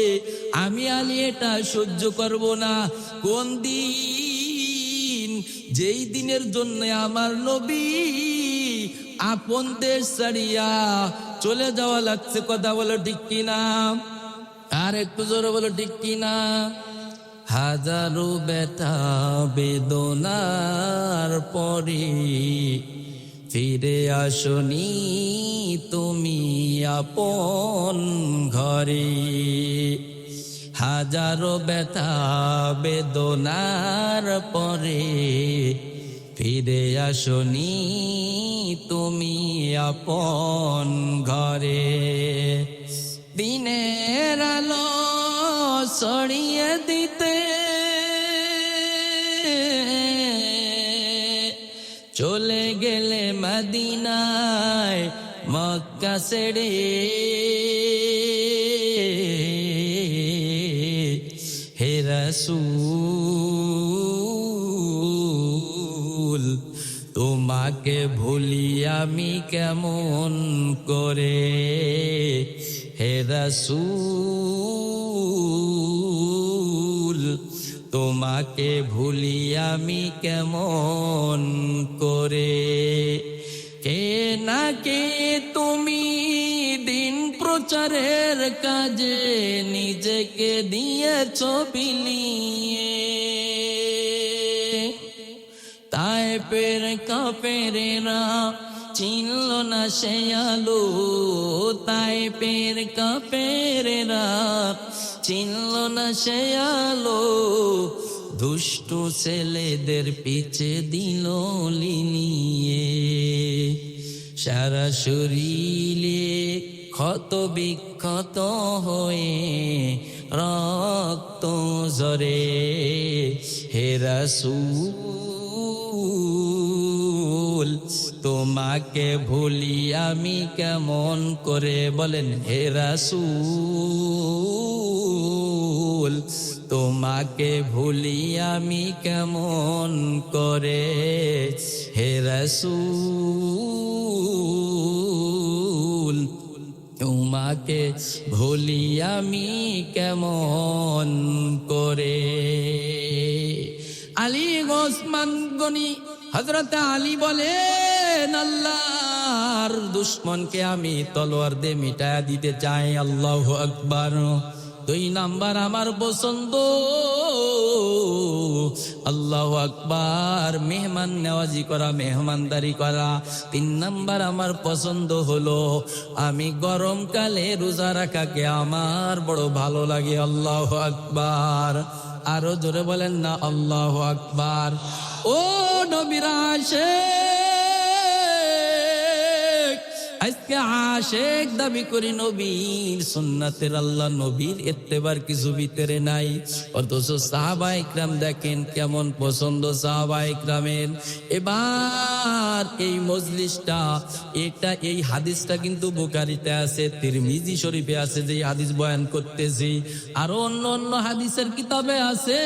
আমি আলী এটা সহ্য করব না। কোন দিন? যেই দিনের জন্য আমার নবী আপন দেশ ছাড়িয়া চলে যাওয়া লাগছে। কথা বলো ঠিক কিনা? আর একটু জোরে বলো ঠিক কিনা? হাজারো ব্যথা বেদনার পরে ফিরে আসনি তুমি আপন ঘরে। হাজারো ব্যথা বেদনার পরে ফিরে আসনি তুমি আপন ঘরে। দিনের আলো ছড়িয়ে দিতে চলে গেলে মদিনায় মক্কা ছেড়ে। হে রাসূল তোমাকে ভুলি আমি কেমন করে। হে রাসূল তোমাকে ভুলি আমি কেমন করে। কে না কে তুমি দিন প্রচারের কাজে নিজেকে দিয়েছ বিলিয়ে। তায়েফের কাফেরেরা চিনল না সে আলো, তায়েফের কাফেরেরা চিনল না সে আলো। দুষ্ট ছেলেদের পিছে দিল লিলিয়ে। সারা শরীরে ক্ষত বিক্ষত হয়ে রক্ত ঝরে। হে রাসূল তোমাকে ভুলি আমি কেমন করে। বলেন হে রাসূল তোমাকে ভুলি আমি কেমন করে। হে রাসূল তোমাকে ভুলি আমি কেমন করে। আলী ওসমান গনি হযরত আলী বলেন, আল্লাহর দুশমনকে আমি তলোয়ার দিয়ে মিটায়া দিতে চাই। আল্লাহু আকবার। 2 নাম্বার আমার পছন্দ, আল্লাহু আকবার, মেহমান নেওয়াজি করা, মেহমানদারি করা। 3 নাম্বার আমার পছন্দ হলো আমি গরমকালে রোজা রাখাকে আমার বড় ভালো লাগে। আল্লাহু আকবার। আরো জোরে বলেন না আল্লাহু আকবার। ও নবীর আশিক, আজকে আশিক দাবি করি নবীর সুন্নাতের, আল্লাহ নবীর ইত্তেবার কিছু ভিতরে নাই। অথচ সাহাবায়ে ইকরাম দেখেন কেমন পছন্দ সাহাবায়ে ইকরামের। এবার এই মজলিসটা এই হাদিসটা কিন্তু বুখারীতে আছে, তিরমিজি শরীফে আছে যে হাদিস বয়ান করতেছি, আর অন্য অন্য হাদিসের কিতাবে আছে।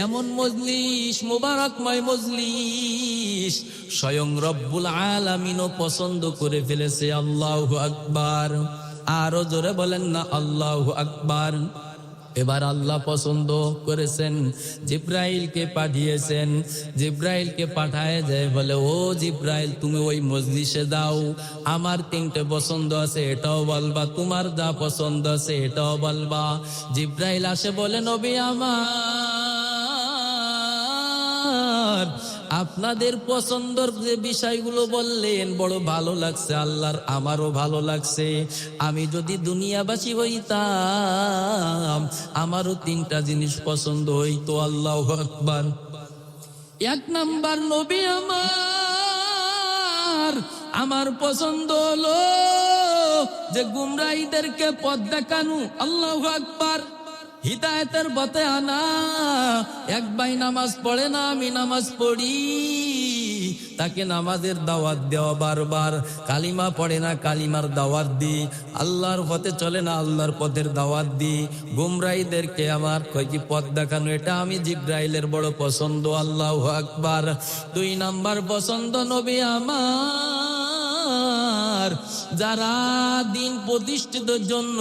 এমন মজলিস, মুবারকময় মজলিস স্বয়ং রব্বুল আলামিনও পছন্দ করে ফেলেছে। আল্লাহু আকবার। আরো জোরে বলেন না আল্লাহু আকবার। এবার আল্লাহ পছন্দ করেছেন, জিব্রাইলকে পাঠিয়েছেন। জিব্রাইলকে পাঠায় যায়, বলে ও জিব্রাইল তুমি ওই মজলিসে দাও, আমার তিনটে পছন্দ আছে এটাও বলবা, তোমার যা পছন্দ আছে এটাও বলবা। জিব্রাইল আসে, বলে নবী আমার, আপনাদের পছন্দের যে বিষয়গুলো বললেন বড় ভালো লাগছে আল্লাহর, আমারও ভালো লাগছে। আমি যদি দুনিয়াবাসী হইতাম আমারও তিনটা জিনিস পছন্দ হইতো। আল্লাহু আকবার। এক নাম্বার, নবী আমার পছন্দ হলো যে গুমরাহীদেরকে পথ দেখানো। আল্লাহু আকবার। হিদায়াতের পথে আনা। এক ভাই নামাজ পড়ে না, আমি নামাজ পড়ি, তাকে নামাজের দাওয়াত দেওয়া, বারবার কালিমা পড়ে না, কালিমার দাওয়াত দি, আল্লাহর পথে চলে না, আল্লাহর পথের দাওয়াত দি, গুমরাহীদেরকে আমার কয়েকটি পথ দেখানো, এটা আমি জিব্রাইলের বড় পছন্দ। আল্লাহু আকবার। 2 নাম্বার পছন্দ নবী আমার, যারা দিন প্রতিষ্ঠিতের জন্য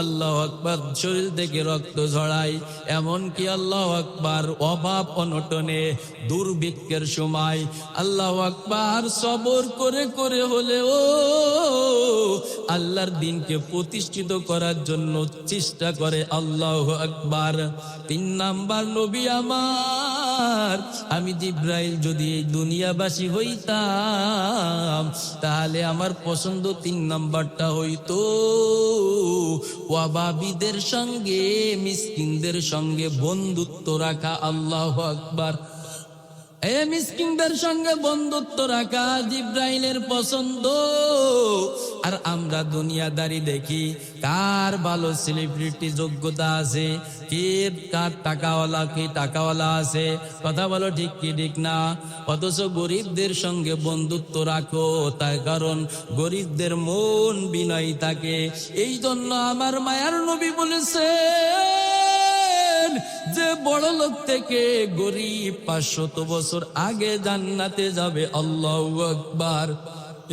আল্লাহু আকবার শরীর থেকে রক্ত ঝরায়, এমনকি আল্লাহু আকবার অভাব অনটনে দুর্ভিক্ষের সময় আল্লাহু আকবার সবর করে করে হলেও আল্লাহর দিনকে প্রতিষ্ঠিত করার জন্য চেষ্টা করে। আল্লাহু আকবার। 3 নাম্বার, নবী আমার, আমি জিব্রাইল যদি এই দুনিয়াবাসী হইতাম তাহলে আমার পছন্দ 3 নাম্বারটা হইতো ওয়াবাবিদের সঙ্গে, মিসকিনদের সঙ্গে বন্ধুত্ব রাখা। আল্লাহু আকবার। মিসকিনদের সঙ্গে বন্ধুত্ব রাখা জিব্রাইলের পছন্দ। আর আমরা দুনিয়াদারি দেখি কার ভালো সেলিব্রিটি যোগ্যতা আছে, কে কার টাকাওয়ালা, কে টাকাওয়ালা আছে, কথা বলো ঠিক কি ঠিক না? অথচ গরিবদের সঙ্গে বন্ধুত্ব রাখো, তার কারণ গরিবদের মন বিনয়ী থাকে। এই জন্য আমার মায়ার নবী বলেছে যে বড় লোক থেকে গরিব 500 বছর আগে জান্নাতে যাবে। আল্লাহু আকবার।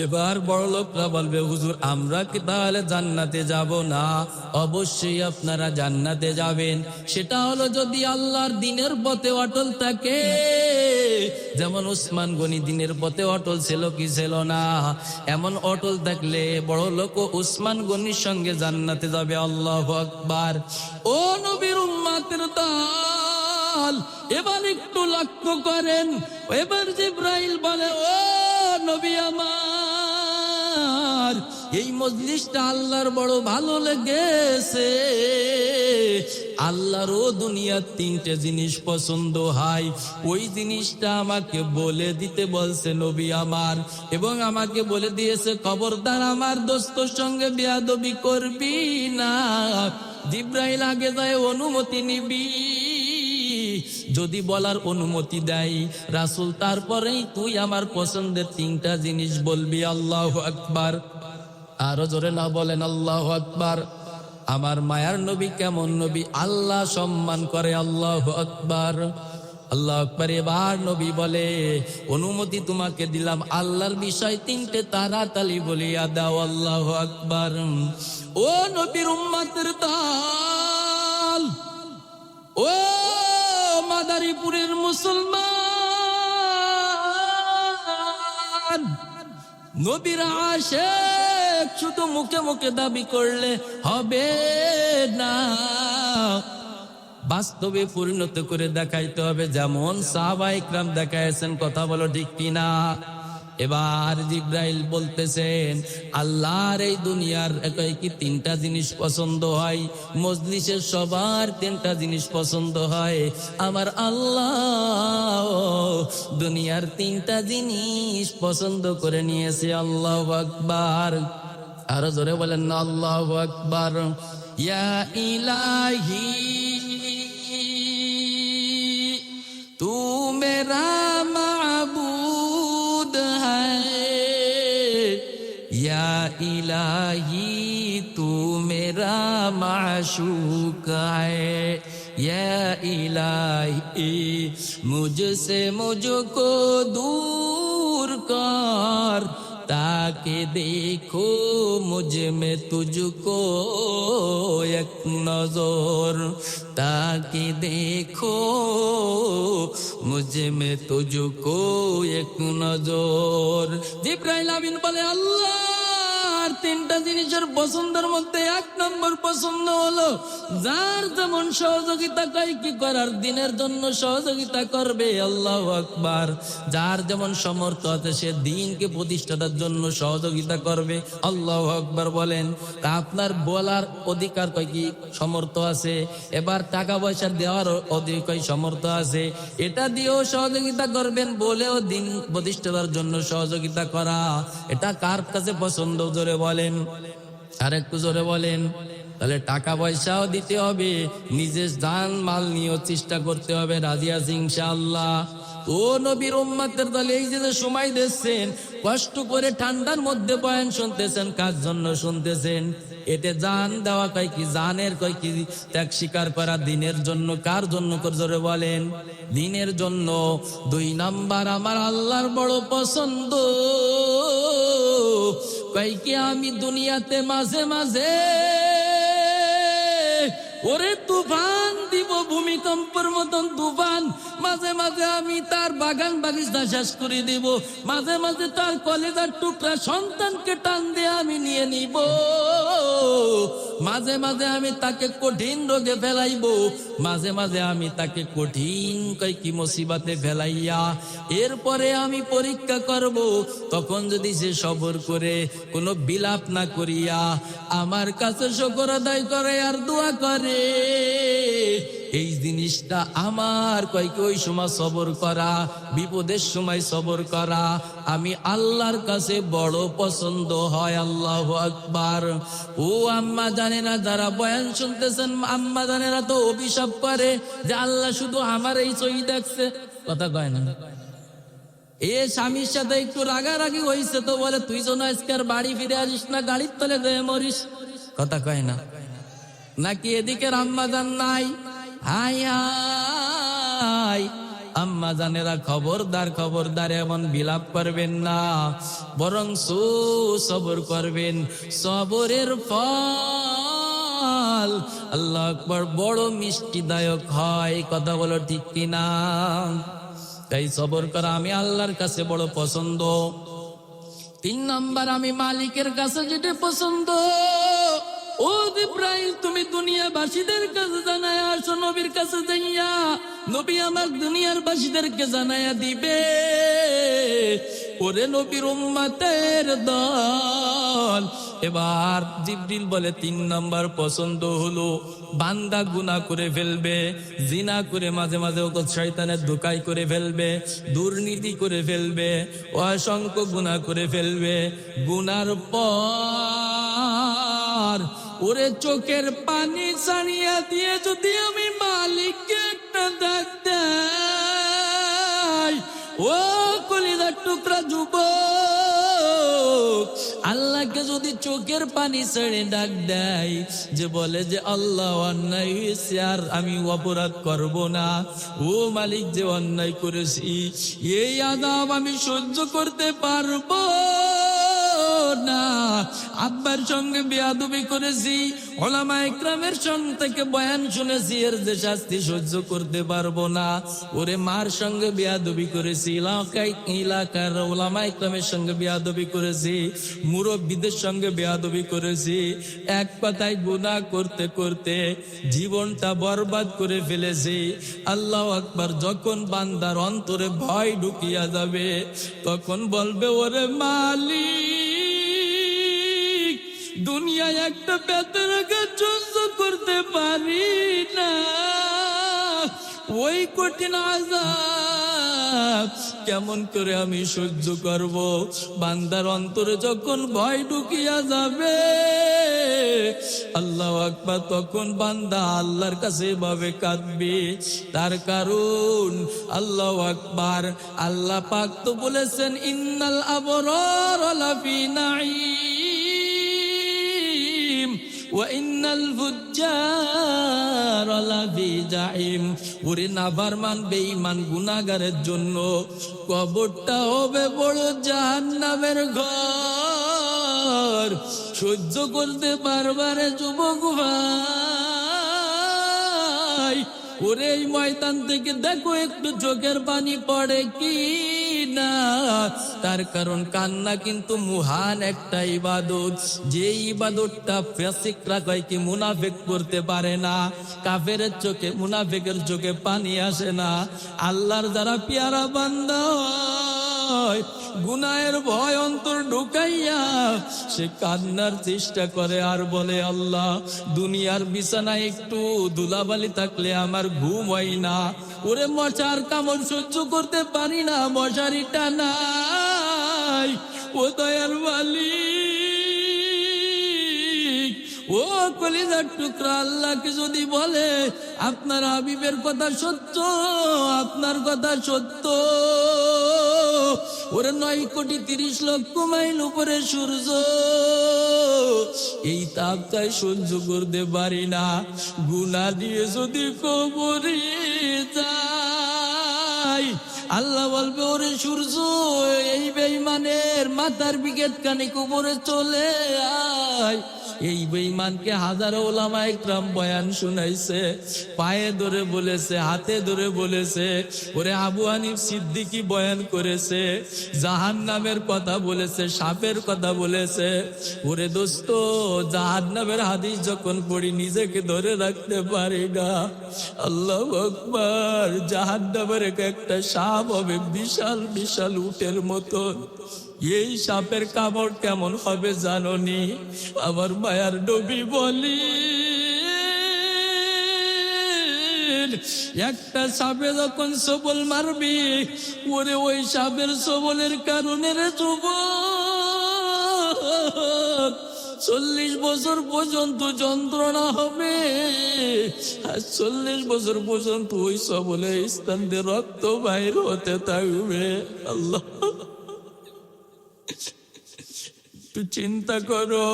এবার বড় লোকরা বলবে, হুজুর আমরা কি তাহলে জান্নাতে যাব না? অবশ্যই আপনারা জান্নাতে যাবেন। সেটা হলো যদি আল্লাহর দিনের পথে অটল থাকে। যেমন উসমান গনি দিনের পথে অটল ছিল কি ছিল না? এমন অটল থাকলে বড় লোক উসমান গনির সঙ্গে জান্নাতে যাবে। আল্লাহু আকবার। ও নবীর উম্মতের দল, এবার একটু লক্ষ্য করেন। এবার জিব্রাইল বলে, ও নবী আমার, এই মজলিসটা আল্লাহর বড় ভালো লেগেছে। আল্লাহরও দুনিয়ার 3টে জিনিস পছন্দ হয়, ওই জিনিসটা আমাকে বলে দিতে বলছে নবী আমার, এবং আমাকে বলে দিয়েছে খবরদার আমার দোস্তর সঙ্গে বেয়াদবি করবি না। জিব্রাইল আগে যায় অনুমতি নিবি, যদি বলার অনুমতি দেয় রাসূল তারপরেই তুই আমার পছন্দের 3টা জিনিস বলবি। আল্লাহু আকবার। আরো জোরে না বলেন আল্লাহু আকবার। আমার মায়ার নবী কেমন নবী, আল্লাহ সম্মান করে। আল্লাহু আকবার। আল্লাহু আকবার। এবার নবী বলে, অনুমতি তোমাকে দিলাম, আল্লাহর বিষয় 3টে তাড়াতাড়ি বলিয়া দাও। আল্লাহু আকবার। ও নবীর উম্মতের দল, ও মাদারীপুরের মুসলমান, নবীর আশিক শুধু মুখে মুখে দাবি করলে হবে না, বাস্তবে পরিণত করে দেখাইতে হবে, যেমন সাহাবায়ে কেরাম দেখাইছেন। কথা বলো ঠিক কিনা? এবার জিব্রাইল বলতেছেন, আল্লাহর এই দুনিয়ার কি 3টা জিনিস পছন্দ হয়? মজলিসের সবার 3টা জিনিস পছন্দ হয়। আমার আল্লাহ দুনিয়ার 3টা জিনিস পছন্দ করে নিয়েছে। আল্লাহু আকবার। আরো জোরে বলেন না আল্লাহু আকবার। ইয়া ইলাহি তু মেরা মাবুদ হ্যায়, ইয়া ইলাহি তু মেরা মাশূক হ্যায়, या इलाही मुझसे मुझको दूर कर, ताकि देखो मुझ में तुझको एक नजर, ताकि देखो मुझ में तुझको एक नजर। জিবরাইল আমিন বলে আল্লাহর তিনটা জিনিসের পছন্দের মধ্যে এক নম্বর পছন্দ হলো যার যেমন সহযোগিতা কি করার দিনের জন্য সহযোগিতা করবে, আল্লাহু আকবার। যার যেমন সমর্থ আছে সে দ্বীনকে প্রতিষ্ঠার জন্য সহযোগিতা করবে, আল্লাহু আকবার বলেন। তা আপনার বলার অধিকার কি সমর্থ আছে, এবার টাকা পয়সা দেওয়ার অধিকার সমর্থ আছে, এটা দিয়েও সহযোগিতা করবেন, বলেও দিন প্রতিষ্ঠার জন্য সহযোগিতা করা, এটা কার কাছে পছন্দ জোরে বলেন, আর একটু জোরে বলেন। তাহলে টাকা পয়সাও দিতে হবে, নিজের জান মাল নিয়েও চেষ্টা করতে হবে। রাজি আছি ইনশাআল্লাহ? ও নবীর উম্মতের দল, এই যে সময় দিচ্ছেন, কষ্ট করে ঠান্ডার মধ্যে বয়ান শুনতেছেন, কার জন্য শুনতেছেন? এতে জান দেওয়া কয় কি, জানের কয় কি ত্যাগ স্বীকার করা দিনের জন্য। কার জন্য জোরে বলেন? দিনের জন্য। 2 নাম্বার আমার আল্লাহর বড় পছন্দ কয় কি, আমি দুনিয়াতে মাঝে মাঝে ওরে তুফান দিব, ভূমিকম্পের মতন তুফান, মাঝে মাঝে আমি তার বাগান বাগিচা শেষ করে দিব, মাঝে মাঝে তার কলেজার টুকরা সন্তানকে টান দিয়ে আমি নিয়ে নিব, মাঝে মাঝে আমি তাকে কঠিন রোগে ফেলাইব, মাঝে মাঝে আমি তাকে কঠিন কি মুসিবতে ফেলাইয়া এরপরে আমি পরীক্ষা করব। তখন যদি সে সবর করে কোনো বিলাপ না করিয়া আমার কাছে শুকর আদায় করে আর দোয়া করে, এই জিনিসটা আমার ওই সময় সবর করা, বিপদের সময় সবর করা আমি আল্লাহর কাছে বড় পছন্দ হয়। আল্লাহু আকবার। ও আম্মা জানেনা, যারা বয়ান শুনতেছেন আম্মা জানেনা তো অভিশাপ করে যে আল্লাহ শুধু আমার এই চই দেখছে, কথা কয় না। এ স্বামীর সাথে একটু রাগারাগি হয়েছে তো বলে তুই যেন আজকে আর বাড়ি ফিরে আসিস না, গাড়ির তলে গিয়ে মরিস, কথা কয় না। নাকি এদিকে আম্মা জান নাই, হাই হাই আম্মা জানেরা খবরদার খবরদার এমন বিলাপ করবেন না, বরং সবর করবেন। সবরের ফল আল্লাহু আকবার বড় মিষ্টিদায়ক হয়, কথা বলো ঠিক কিনা? তাই সবর করা আমি আল্লাহর কাছে বড় পছন্দ। 3 নাম্বার আমি মালিকের কাছে যেটা পছন্দ, ও জিবরাইল তুমি দুনিয়াবাসীদের কাছে জানায় আসো, নবীর কাছে যাইয়া নবী আমার দুনিয়ার বাসীদেরকে জানায়া দিবে, ওরে নবীর উম্মতের দল। এবার জিবরিল বলে 3 নাম্বার পছন্দ হলো বান্দা গুনাহ করে ফেলবে, জিনা করে মাঝে মাঝে শয়তানের ধোঁকায় করে ফেলবে, দুর্নীতি করে ফেলবে, অসংখ্য গুনাহ করে ফেলবে, গুনার পর ওরে চোখের পানি ছাড়িয়া দিয়ে যদি আমি মালিককে একটা ডাক দেই, ও কলিজার টুকরা যুবক, আল্লাহকে যদি চোখের পানি ছেড়ে ডাক দেয়, যে বলে যে আল্লাহ অন্যায় হয়েছে আর আমি অপরাধ করব না, ও মালিক যে অন্যায় করেছি এই আযাব আমি সহ্য করতে পারবো না, আব্বার সঙ্গে বেয়াদবি করেছি, উলামা ইকরামের সঙ্গে থেকে বয়ান শুনেছি, এর যে শাস্তি সহ্য করতে পারবো না, ওরে মার সঙ্গে বেয়াদবি করেছি, এলাকার উলামা ইকরামের সঙ্গে বেয়াদবি করেছি, মুরব্বীদের সঙ্গে বেয়াদবি করেছি, এক কথায় গুনাহ করতে করতে জীবনটা বরবাদ করে ফেলেছি। আল্লাহু আকবার। যখন বান্দার অন্তরে ভয় ঢুকিয়া যাবে তখন বলবে ওরে মালিক, দুনিয়ায় একটা বেতের আঘাত সহ্য করতে পারি না, ওই কঠিন আযাব কেমন করে আমি সহ্য করব? বান্দার অন্তরে যখন ভয় ঢুকিয়া যাবে আল্লাহু আকবার, তখন বান্দা আল্লাহর কাছে ভাবে কাঁদবে। তার কারণ আল্লাহু আকবার, আল্লাহ পাক তো বলেছেন ইন্নাল আবরার লাফি নাঈম ওয়া ইন্নাল ফুজ্জার লাফি জাহিম। ওরে নাফরমান বেঈমান গুনাহগারের জন্য কবরটা হবে বড় জাহান্নামের ঘর। সহ্য করতে পারবারে যুবক ভাই, ওরে এই ময়দান থেকে দেখো একটু চোখের পানি পড়ে কি না। তার কারণ কান্না কিন্তু মহান একটা ইবাদত, যে ইবাদতটা ফাসিকরা কয় কি মুনাফিক করতে পারে না। কাফেরের চোখে, মুনাফিকের চোখে পানি আসে না। আল্লাহর যারা পেয়ারা বান্দা হয়, গুনাহের ভয় অন্তর ঢুকাইয়া সে কান্নার চেষ্টা করে আর বলে, আল্লাহ দুনিয়ার বিছানায় একটু ধুলাবালি থাকলে আমার ঘুম হয় না। ওরে মশার কামড় সহ্য করতে পারি না, মশারি টানাই। ও দয়ার মালিক, ও কলিজার টুকরা, আল্লাহকে যদি বলে আপনার হাবিবের কথা সত্য, আপনার কথা সত্য, ওরে 9,30,00,000 মাইল উপরে সূর্য, এই তাপটাই সহ্য করতে পারি না। গুনাহ দিয়ে যদি কবরে যাই, আল্লাহ বলবে ওরে সূর্য, এই বেঈমানের মাথার বিকেট কানে কবরে চলে আয়। এই বেঈমানকে হাজারো উলামা ইকরাম বয়ান শুনাইছে, পায়ে ধরে বলেছে, হাতে ধরে বলেছে। ওরে আবু হানিফ সিদ্দিকী বয়ান করেছে, জাহান্নামের কথা বলেছে, সাপের কথা বলেছে। ওরে দোস্ত, জাহান্নামের হাদিস যখন পড়ি নিজেকে ধরে রাখতে পারি না। আল্লাহু আকবার। জাহান্নামের একটা সাপ হবে বিশাল বিশাল উটের মতন। এই সাপের কামড় কেমন হবে জানোনি? আমার মায়ার নবী বলি, একটা সাপে যখন সবল মারবি, ওরে ওই সাপের সবলের কারণে রে যুবক 40 বছর পর্যন্ত যন্ত্রণা হবে। আর 40 বছর পর্যন্ত ওই সবলের স্থান দিয়ে রক্ত বাইর হতে থাকবে। আল্লাহ, একটু চিন্তা করো,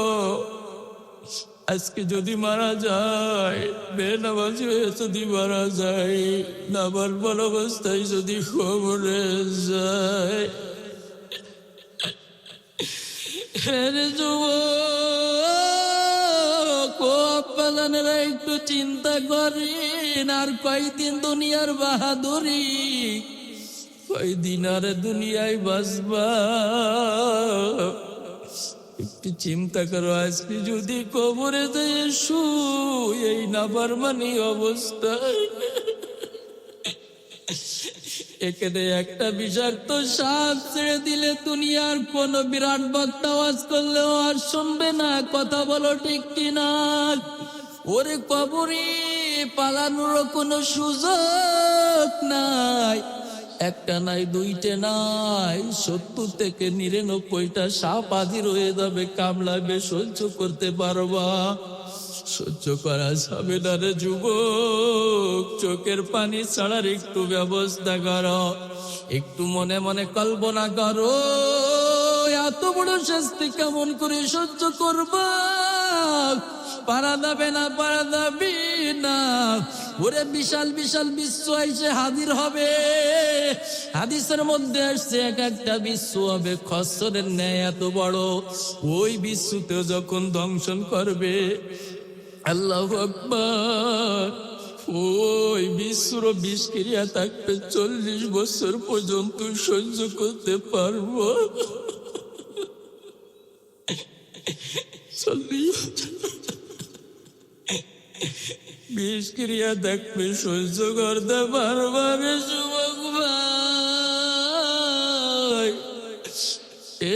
আজকে যদি মারা যায়, বেনামাজি হয়ে যদি মারা যায়, নাবালক অবস্থায় যদি কবরে যায়, হেরে যুবক ও আব্বাজানেরা একটু চিন্তা করেন। আর কয়দিন দুনিয়ার বাহাদুরি, কয়দিন আর দুনিয়ায় বাঁচবা? একটু চিন্তা করো, আজকে যদি কবরে যায় শুই এই নাফরমানি অবস্থায়, এখানে একটা বিষাক্ত সাপ ছেড়ে দিলে দুনিয়ার কোন বিরাট বক্তা আওয়াজ করলেও আর শুনবে না। কথা বলো ঠিক কিনা? ওরে কবরে পালানোর কোনো সুযোগ নাই। একটা নাই, দুইটা নাই, 70 থেকে 99টা সাপ হাজির হয়ে যাবে, কামড়াবে, সহ্য করতে পারবা? সহ্য করা যাবে না রে যুবক। চোখের পানি ছাড়ার একটু ব্যবস্থা করো, একটু মনে মনে কল্পনা করো, এত বড় শাস্তি কেমন করে সহ্য করবা? পারা যাবে না, পারা যাবে না। ওরে বিশাল বিশাল বিশ্ব এসে হাজির হবে। হাদিসের মধ্যে আসছে এক একটা বিশ্ব হবে খচ্চরের ন্যায় এত বড়। ওই বিশ্বতে যখন দংশন করবে, আল্লাহু আকবার, ওই বিশ্বর বিষক্রিয়া থাকবে 40 বছর পর্যন্ত সহ্য করতে পারবো। 40 বিষক্রিয়া থাকবে, সহ্য করতে পারবে যুবক ভাই।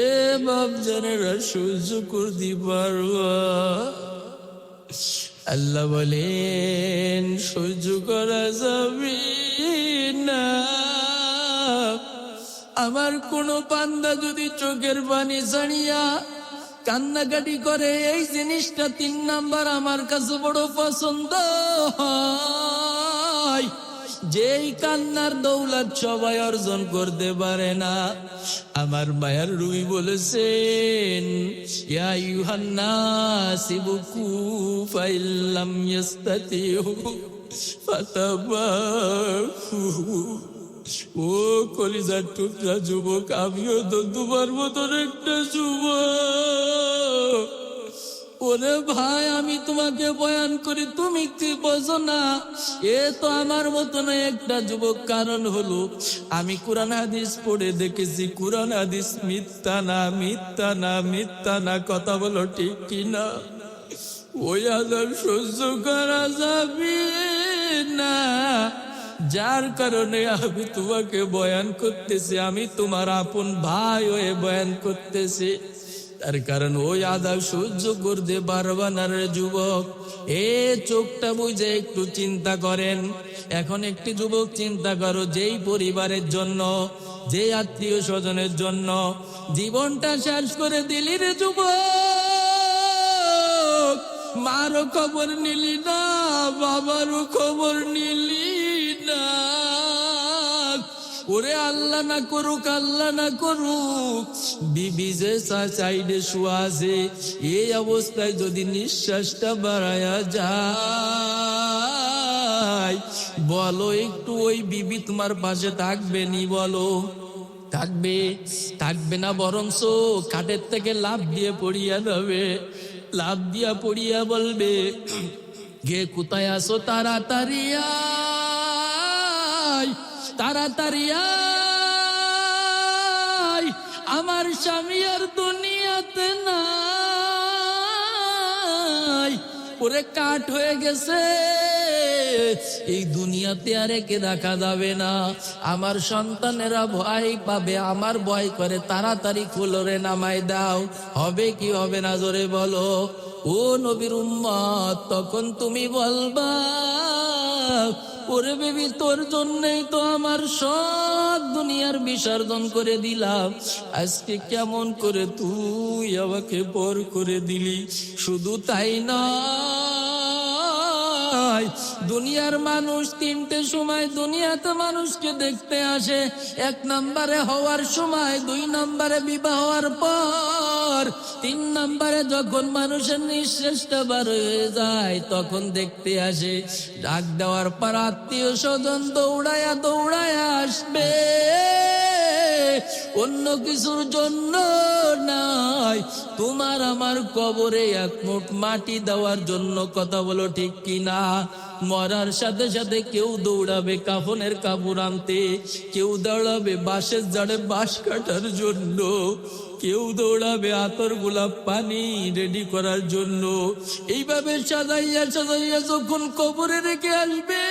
এ বাপ জানেরা সহ্য করতে পারবা? আল্লাহ বলেন সহ্য করা যাবে না। আমার কোন বান্দা যদি চোখের পানি ছাড়িয়া কান্নাকাটি করে, এই জিনিসটা 3 নাম্বার আমার কাছে বড় পছন্দ হয়। যেই কান্নার দৌলত সবাই অর্জন করতে পারে না। আমার মায়ার রুই বলেছেন, ইয়া আইয়ুহান নাস ইবকু ফাইল্লাম ইয়াস্তাতিউ ফাতাবাহু। ও কলিজার টুকরা যুবক, আমিও তো তোমার মতন একটা যুবক। ওরে ভাই, আমি তোমাকে বয়ান করি, তুমি কি বোঝো না? এ তো আমার মতন একটা যুবক। কারণ হলো আমি কোরআন হাদিস পড়ে দেখেছি, কোরআন হাদিস মিথ্যা না, মিথ্যা না, মিথ্যা না। কথা বলো ঠিক কিনা? ওই আযাব সহ্য করা যাবে না, যার কারণে আমি তোমাকে বয়ান করতেছি। আমি তোমার আপন ভাই হয়ে বয়ান করতেছি। তার কারণ ওই আযাব সহ্য করতে পারবা না রে যুবক। এ চোখটা বুঝে একটু চিন্তা করেন। এখন একটি যুবক চিন্তা করো, যেই পরিবারের জন্য, যে আত্মীয় স্বজনের জন্য জীবনটা শেষ করে দিলি রে যুবক। মারও খবর নিলি না, বাবারও খবর নিলি না। ওরে আল্লাহ না করুক, আল্লাহ না করুক, বিবি যে সাইডে শুয়া আছে, এই অবস্থায় যদি নিঃশ্বাসটা বাড়ায়া যায়, বলো একটু ওই বিবি তোমার পাশে থাকবে নি? বলো থাকবে? থাকবে না, বরঞ্চ খাটের থেকে লাফ দিয়ে পড়িয়া যাবে। লাফ দিয়া পড়িয়া বলবে, গে কোথায় আসো, তাড়াতাড়ি আয়, তাড়াতাড়ি আয়, আমার স্বামী আর দুনিয়াতে নাই। ওরে কাঠ হয়ে গেছে, এই দুনিয়াতে আর একে রাখা যাবে না। আমার সন্তানেরা ভয় পাবে, আমার ভয় করে, তাড়াতাড়ি কুলরে নামাই দাও। হবে কি হবে না, জোরে বলো। ও নবীর উম্মত, তখন তুমি বলবা, ওরে বেবি, তোর জন্যই তো আমার সব দুনিয়ার বিসর্জন করে দিলাম, আজকে কেমন করে তুই আমাকে পর করে দিলি। শুধু তাই নয়, দুনিয়ার মানুষ তিনটে সময় দুনিয়াতে মানুষকে দেখতে আসে। 1 নম্বরে হওয়ার সময়, 2 নম্বরে বিবাহ হওয়ার পর, 3 নম্বরে যখন মানুষের নিঃশ্বাসটা বার হয়ে যায় তখন দেখতে আসে। ডাক দেওয়ার পর আত্মীয় স্বজন দৌড়ায়া দৌড়ায়া আসবে, অন্য কিছুর জন্য নাই, তোমার আমার কবরে 1 মুঠ মাটি দেওয়ার জন্য। কথা বলো ঠিক কিনা? মরার সাথে সাথে কেউ দৌড়াবে কাফনের কাপড় আনতে, কেউ দৌড়াবে বাঁশের জাড়ে বাঁশ কাটার জন্য, কেউ দৌড়াবে আতর গোলাপ পানি রেডি করার জন্য। এইভাবে সাজাইয়া সাজাইয়া যখন কবরে রেখে আসবে,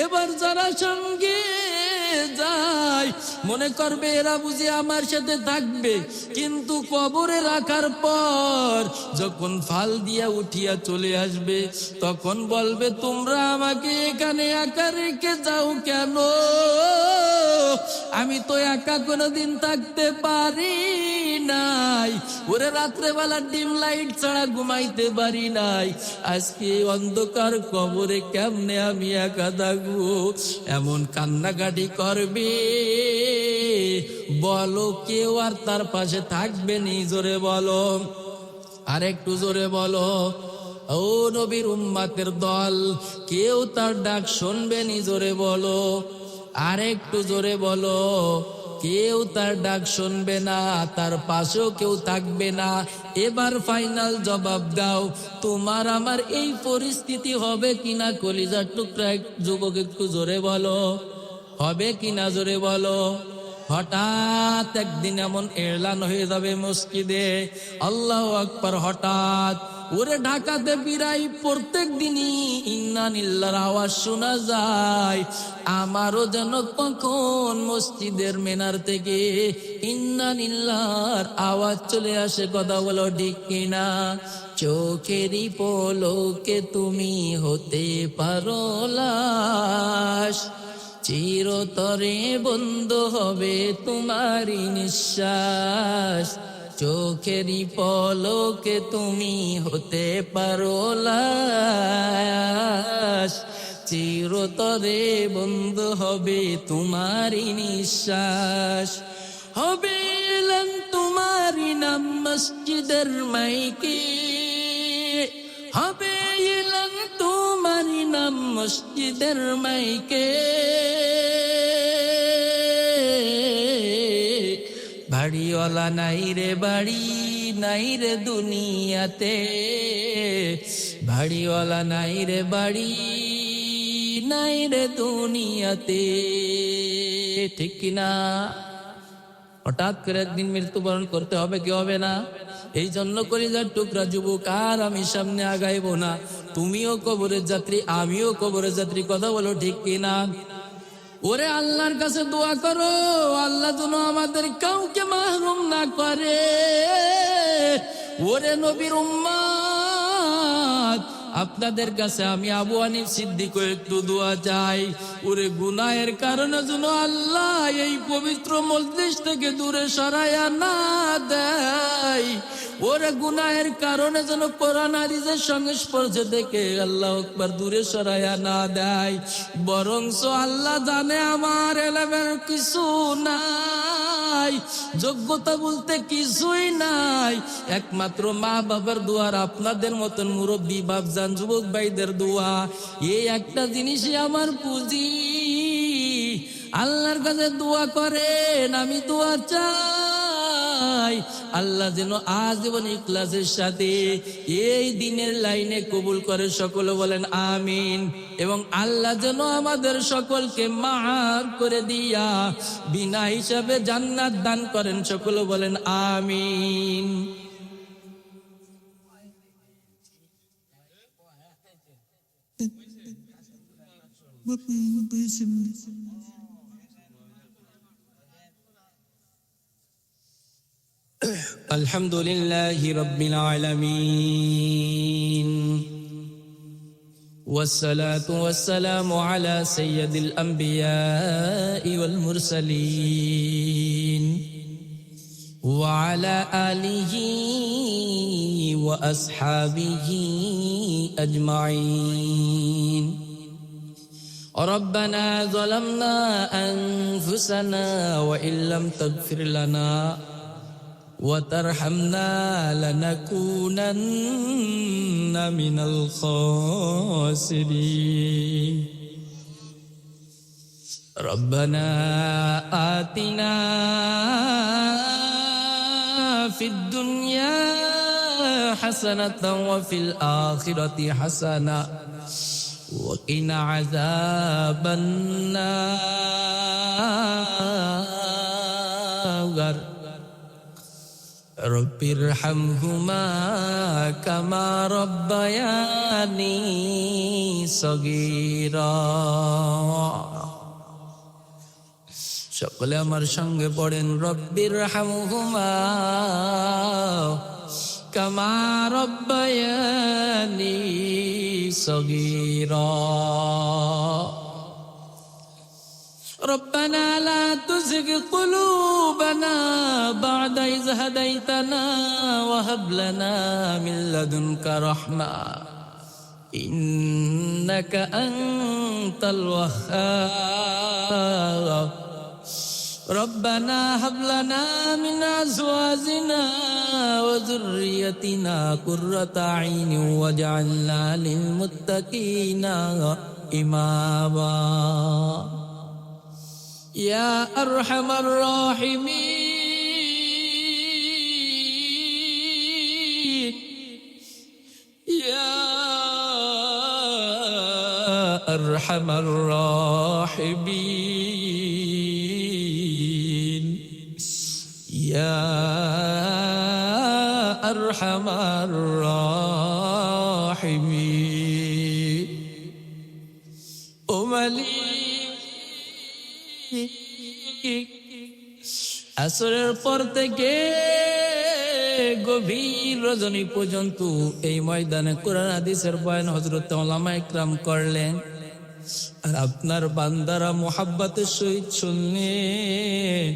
এবার যারা সঙ্গে যায় মনে করবে এরা বুঝি আমার সাথে থাকবে, কিন্তু কবরে রাখার পর যখন ফাল দিয়া উঠিয়া চলে আসবে তখন বলবে, তোমরা আমাকে এখানে একা রেখে যাও কেন? আমি তো একা কোনোদিন থাকতে পারি নাই। ওরে রাত্রেবেলা ডিম লাইট ছাড়া ঘুমাইতে পারি নাই, আজকে অন্ধকার কবরে কেমনে আমি একা থাকবো? এমন কান্নাকাটি করবে, বলো কেউ আর তার পাশে থাকবে নি? জোরে বলো, আর একটু জোরে বলো। ও নবীর উম্মতের দল, কেউ তার ডাক শুনবে নি? জোরে বলো, আর একটু জোরে বলো। কেউ তার ডাক শুনবে না, তার পাশেও কেউ থাকবে না। এবার ফাইনাল জবাব দাও, তোমার আমার এই পরিস্থিতি হবে কিনা? কলিজার টুকরা যুবক, একটু জোরে বলো, হবে কিনা? জোরে বলো। হঠাৎ একদিন এমন এলান হয়ে যাবে মসজিদে, আল্লাহু আকবার, হঠাৎ ওরে ঢাকাতে বিরাই প্রত্যেক দিনই ইন্না লিল্লাহর আওয়াজ শোনা যায়। আমারও যেন কখন মসজিদের মিনার থেকে ইন্না লিল্লাহর আওয়াজ চলে আসে। কথা বলো ঠিক কিনা? চোখেরই পলকে তুমি হতে পারো লাশ, চিরতরে বন্ধ হবে তোমারই নিঃশ্বাস। চোখেরই পলকে তুমি হতে পারো লাশ, চিরতরে বন্ধ হবে তোমারই নিঃশ্বাস, হবে এলান তোমারই নাম মসজিদের মাইকে, হবে এলান তোমারই নাম মসজিদের মাইকে। বাড়িওয়ালা নাই রে বাড়ি, নাই রে দুনিয়াতে, বাড়িওয়ালা নাই রে বাড়ি, নাই রে দুনিয়াতে, ঠিক কিনা? হঠাৎ করে একদিন মৃত্যুবরণ করতে হবে কি হবে না? এই জন্য কলিজার টুকরা যুবক, আর আমি সামনে আগাইব না। তুমিও কবরের যাত্রী, আমিও কবরের যাত্রী, কথা বলো ঠিক কিনা? ওরে আল্লাহর কাছে দোয়া করো, আল্লাহ যেন আমাদের কাউকে মাহরুম না করে। ওরে নবীর উম্মত, আপনাদের কাছে আমি আবু হানিফ সিদ্দিক একটু দোয়া চাই। ওরে গুনাহের কারণে যেন আল্লাহ এই পবিত্র মজলিস থেকে দূরে সরাইয়া না দেয়। ওরে গুনাহের কারণে যেন কোরআন হাদিসের সংস্পর্শ থেকে আল্লাহ আকবার দূরে সরাইয়া না দেয়। বরংস আল্লাহ জানে আমার এলেমের কিছু নাই, যোগ্যতা বলতে কিছুই নাই, একমাত্র মা বাবার দোয়ার, আপনাদের মতন মুরব্বী বাপজান যুবক ভাইদের দোয়া, এই একটা জিনিসই আমার পুঁজি। আল্লাহর কাছে দোয়া করেন, আমি দোয়া চাই আল্লাহ যেন আজীবন ইখলাসের সাথে এই দিনের লাইনে কবুল করে, সকলে বলেন আমিন। এবং আল্লাহ যেন আমাদের সকলকে মাফ করে দিয়া বিনা হিসাবে জান্নাত দান করেন, সকলে বলেন আমিন। আলহামদুলিল্লাহি রাব্বিল আলামিন, ওয়াসসালাতু ওয়াসসালামু আলা সাইয়্যিদিল আমবিয়াই ওয়াল মুরসালিন ওয়া আলা আলিহি ওয়া আসহাবিহি আজমাইন। ربنا ظلمنا أنفسنا وإن لم تغفر لنا وترحمنا لنكونن من الخاسرين. ربنا آتنا في الدنيا حسنة وفي الآخرة حسنة وقنا عذاب النار. رب ارحمهما كما ربياني صغيرا. সকলে আমার সঙ্গে পড়েন, রব্বির হামহুমা কামা রব্বায়ানি সগীরা. ربنا لا تزغ قلوبنا بعد إذ هديتنا وهب لنا من لدنك رحمة إنك أنت الوهاب. ربنا هب لنا من أزواجنا وذريتنا قرة أعين واجعلنا للمتقين إماما. يا أرحم الراحمين، يا أرحم الراحمين، يا أرحم الراحمين. আসরের পর থেকে গভীর রজনী পর্যন্ত এই ময়দানে কোরআন হাদিসের বয়ান হযরত উলামা ইকরাম করলেন, আর আপনার বান্দারা মুহাব্বতের সহিত শুনলেন।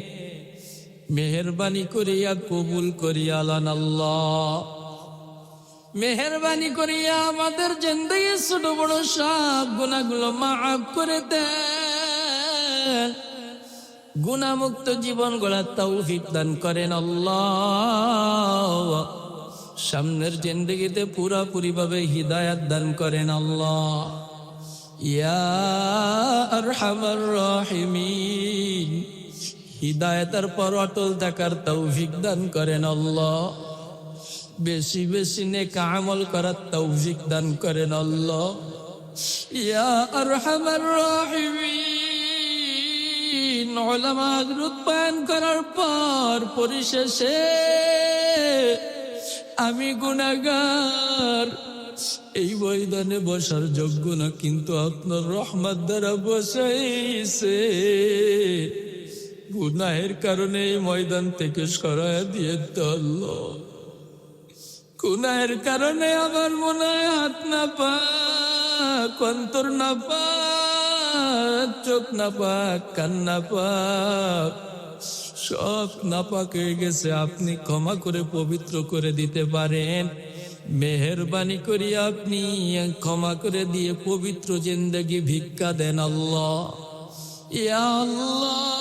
মেহেরবানি করিয়া কবুল করিয়া আল্লাহ। মেহেরবানি করিয়া আমাদের জিন্দেগি ছোট বড় সব গুনাহগুলো মাফ করে দেন, গুনাহমুক্ত জীবন গড়ার তৌফিক দান করেন আল্লাহ। সামনের জিন্দেগিতে পুরাপুরি ভাবে হিদায়াত দান করেন আল্লাহ। ইয়া আরহামার রাহিমিন, হিদায়াতের পর অটল থাকার তৌফিক দান করেন আল্লাহ। বেশি বেশি নেক আমল করার তৌফিক দান করেন আল্লাহ। ইয়া আরহামার রাহিমিন, উলামা হযরত বয়ান করার পর পরিশেষে আমি গুনাহগার, এই ময়দানে বসার যোগ্য না, কিন্তু আপনার রহমত দ্বারা বসাইছে। গুনাহের কারণে এই ময়দান থেকে সরায়া দিয়ে আল্লাহ। গুনাহের কারণে আমার মনে হয় হাত না পাক, অন্তর না পাক, চোখ না পাক, কান না পাক, সব নাপাক হয়ে গেছে। আপনি ক্ষমা করে পবিত্র করে দিতে পারেন। মেহেরবানি করি আপনি ক্ষমা করে দিয়ে পবিত্র জিন্দেগি ভিক্ষা দেন আল্লাহ। ইয়া আল্লাহ,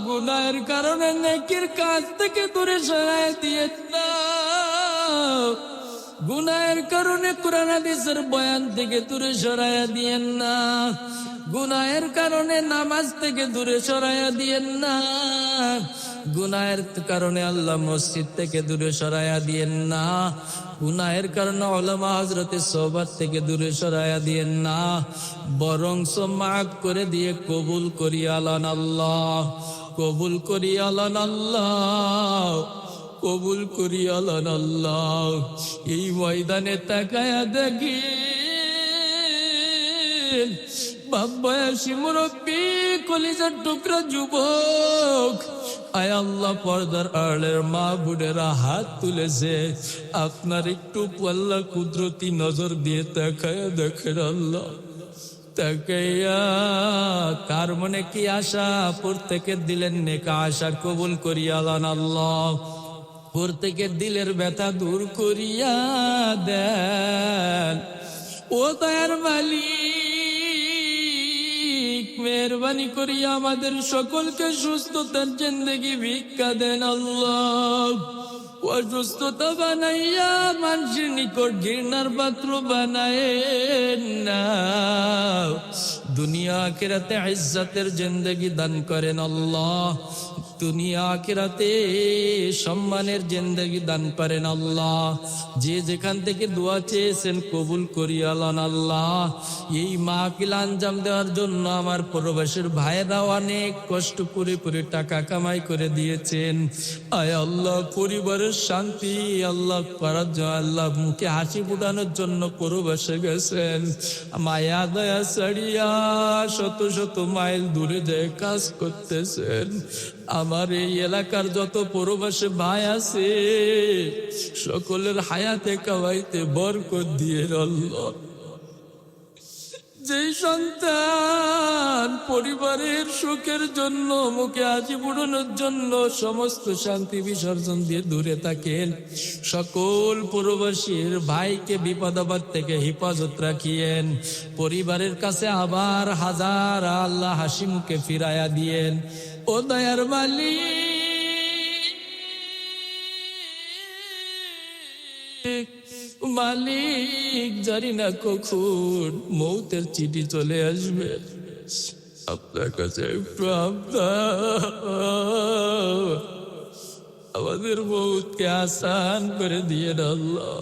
গুনাহের কারণে নেকির কাজ থেকে দূরে সরায় দিয়ে দাও, গুনাহের কারণে কোরআন হাদিসের বয়ান থেকে দূরে সরাইয়া দিয়েন না, গুনাহের কারণে নামাজ থেকে দূরে সরাইয়া দিয়েন না, গুনাহের কারণে আল্লাহ মসজিদ থেকে দূরে সরাইয়া দিয়েন না, গুনাহের কারণে উলামা হযরতের সোহবত থেকে দূরে সরাইয়া দিয়েন না, বরং মাফ করে দিয়ে কবুল করি আলান আল্লাহ, কবুল করি আলান আল্লাহ, কবুল করি আলান আল্লাহ। এই ময়দানে তাকায়া দেখি বাপ বয়সী মুরব্বী, কলিজার টুকরা যুবক, আয় আল্লাহ পর্দার আড়ের মা বোনেরা হাত তুলেছে। আপনার একটু আল্লাহ কুদরতি নজর দিয়ে তাকায়া দেখেন আল্লাহ, তাকাইয়া কার মনে কি আশা প্রত্যেকের দিলেন নেকা আশা কবুল করিয়া আলান আল্লাহ, প্রত্যেকের দিলের ব্যথা দূর করিয়া দেন। ও দয়ার মালিক, মেহরবানি করিয়া আমাদের সকলকে সুস্থতার জিন্দেগি ভিক্ষা দেন আল্লাহ। অসুস্থতা বানাইয়া মানুষের নিকট ঘৃণার পাত্র বানায়েন না, দুনিয়া আখিরাতে ইজ্জতের জিন্দেগি দান করেন আল্লাহ, দুনিয়া আখিরাতে সম্মানের জিন্দেগি দান করেন আল্লাহ। যে যেখান থেকে দোয়া চেয়েছেন কবুল করিয়া আলান আল্লাহ। এই মাহফিল আঞ্জাম দেওয়ার জন্য আমার প্রবাসীর ভাইরা অনেক কষ্ট করে করে টাকা কামাই করে দিয়েছেন। আয় আল্লাহ, পরিবারের শান্তি আল্লাহ করার জন্য, আল্লাহ মুখে হাসি ফুটানোর জন্য প্রবাসে গেছেন। মায়া দয়া ছাড়িয়া শত শত মাইল দূরে যায় কাজ করতেছেন। আমার এই এলাকার যত প্রবাসী ভাই আছে সকলের হায়াতে কামাইতে বরকত দিয়ে আল্লাহ। যে সন্তান পরিবারের সুখের জন্য, মুখে হাসি ফুটানোর জন্য সমস্ত শান্তি বিসর্জন দিয়ে দূরে থাকেন, সকল প্রবাসীর ভাইকে বিপদ আপদ থেকে হেফাজত রাখিয়েন। পরিবারের কাছে আবার হাজার আল্লাহ হাসি মুখে ফিরাইয়া দিয়েন। ও দয়ার মালিক, মালিক, জানি না কখন মৌতের চিঠি চলে আসবে, আপনার কাছে একটু আমাদের মৌতকে আসান করে দিয়ে আল্লাহ।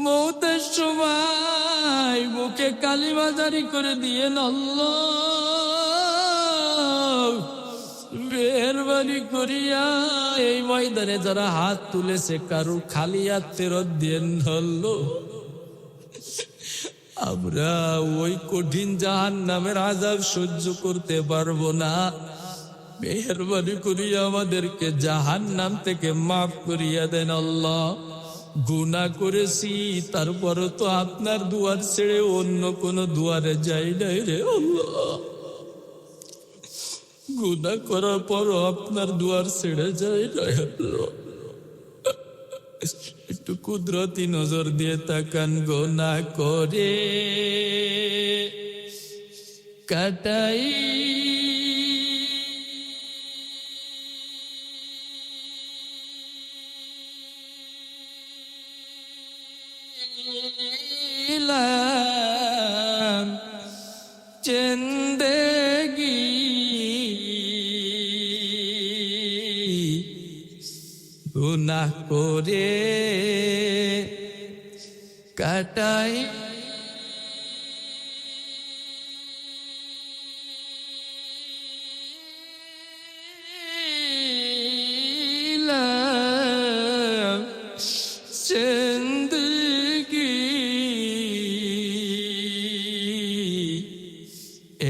মৌতের সময় মুখে কালিমা জারি করে দিয়ে আল্লাহ। মেহরবানি করিয়া এই ময়দানে যারা হাত তুলেছে কারুর খালি হাত ফেরত দিয়ে আল্লাহ। আমরা ওই কঠিন জাহান্নামের আযাব সহ্য করতে পারবো না। মেহরবানি করিয়া আমাদেরকে জাহান্নাম থেকে মাফ করিয়া দেন আল্লাহ। গুনাহ করেছি, তারপরও তো আপনার দুয়ার ছেড়ে অন্য কোন দুয়ারে যাই নাই রে আল্লাহ। গুনাহ করার পরও আপনার দুয়ার ছেড়ে যাই নাই আল্লাহ। একটু কুদরতি নজর দিয়ে তাকান, গোনা করে কাটাই জিন্দেগি, গুনাহ করে কাটাই জিন্দেগি,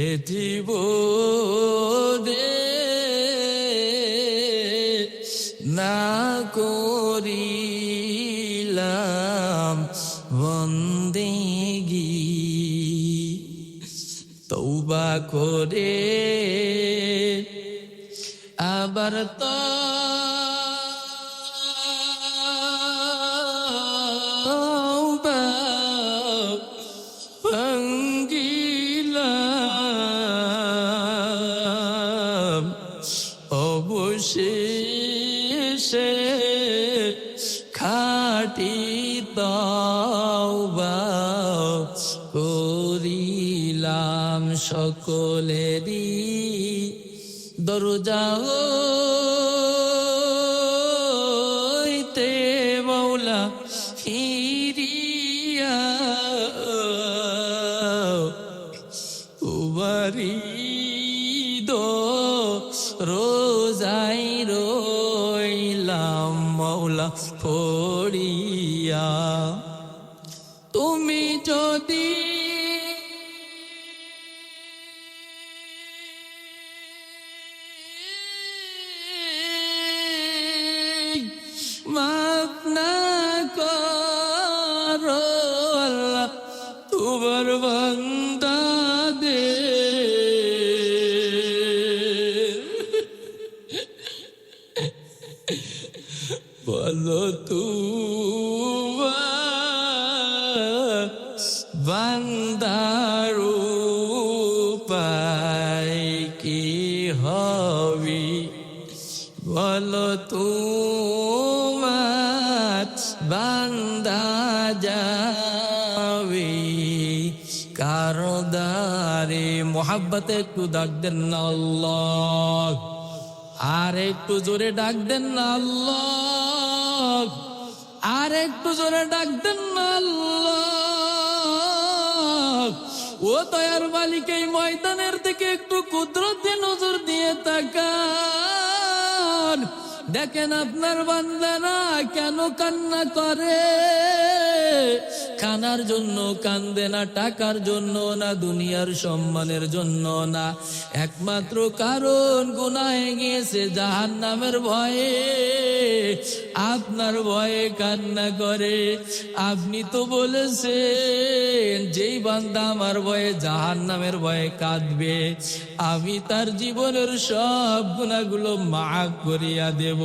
এ জীবনে না করিলাম বন্দেগি, তওবা করে আবার তওবা ভাঙ্গিলাম, অবশেষে খাঁটি তওবা করিলাম। সকলেরই দরজা হইতে মওলা ফিরিয়া উবারি রোজাই রইলাম মওলা পড়িয়া। তুমি যদি মাফ না করো আল্লাহ, তোমার বান্দাদের বলো তোমার বান্দার উপায় কি হবি, বলো তোমার বান্দা যাবে কারো দ্বারে। মোহাব্বতে একটু ডাক দেন না আল্লাহ, আর একটু জোরে ডাক দেন না আল্লাহ, আর একটু জোরে ডাক দেন না আল্লাহ। ও দয়ার মালিক, এই ময়দানের দিকে একটু কুদরতে নজর দিয়ে তাকান, দেখেন আপনার বান্দারা কেন কান্না করে। খানার জন্য কান্দে না, টাকার জন্য না, দুনিয়ার সম্মানের জন্য না, একমাত্র কারণ গুনাহে গিয়েছে জাহান্নামের ভয়ে। আপনার ভয়ে কান্না করে। আপনি তো বলেছেন যেই বান্দা আমার ভয়ে জাহান্নামের ভয়ে কাঁদবে আমি তার জীবনের সব গুনাহগুলো মাফ করিয়া দেব।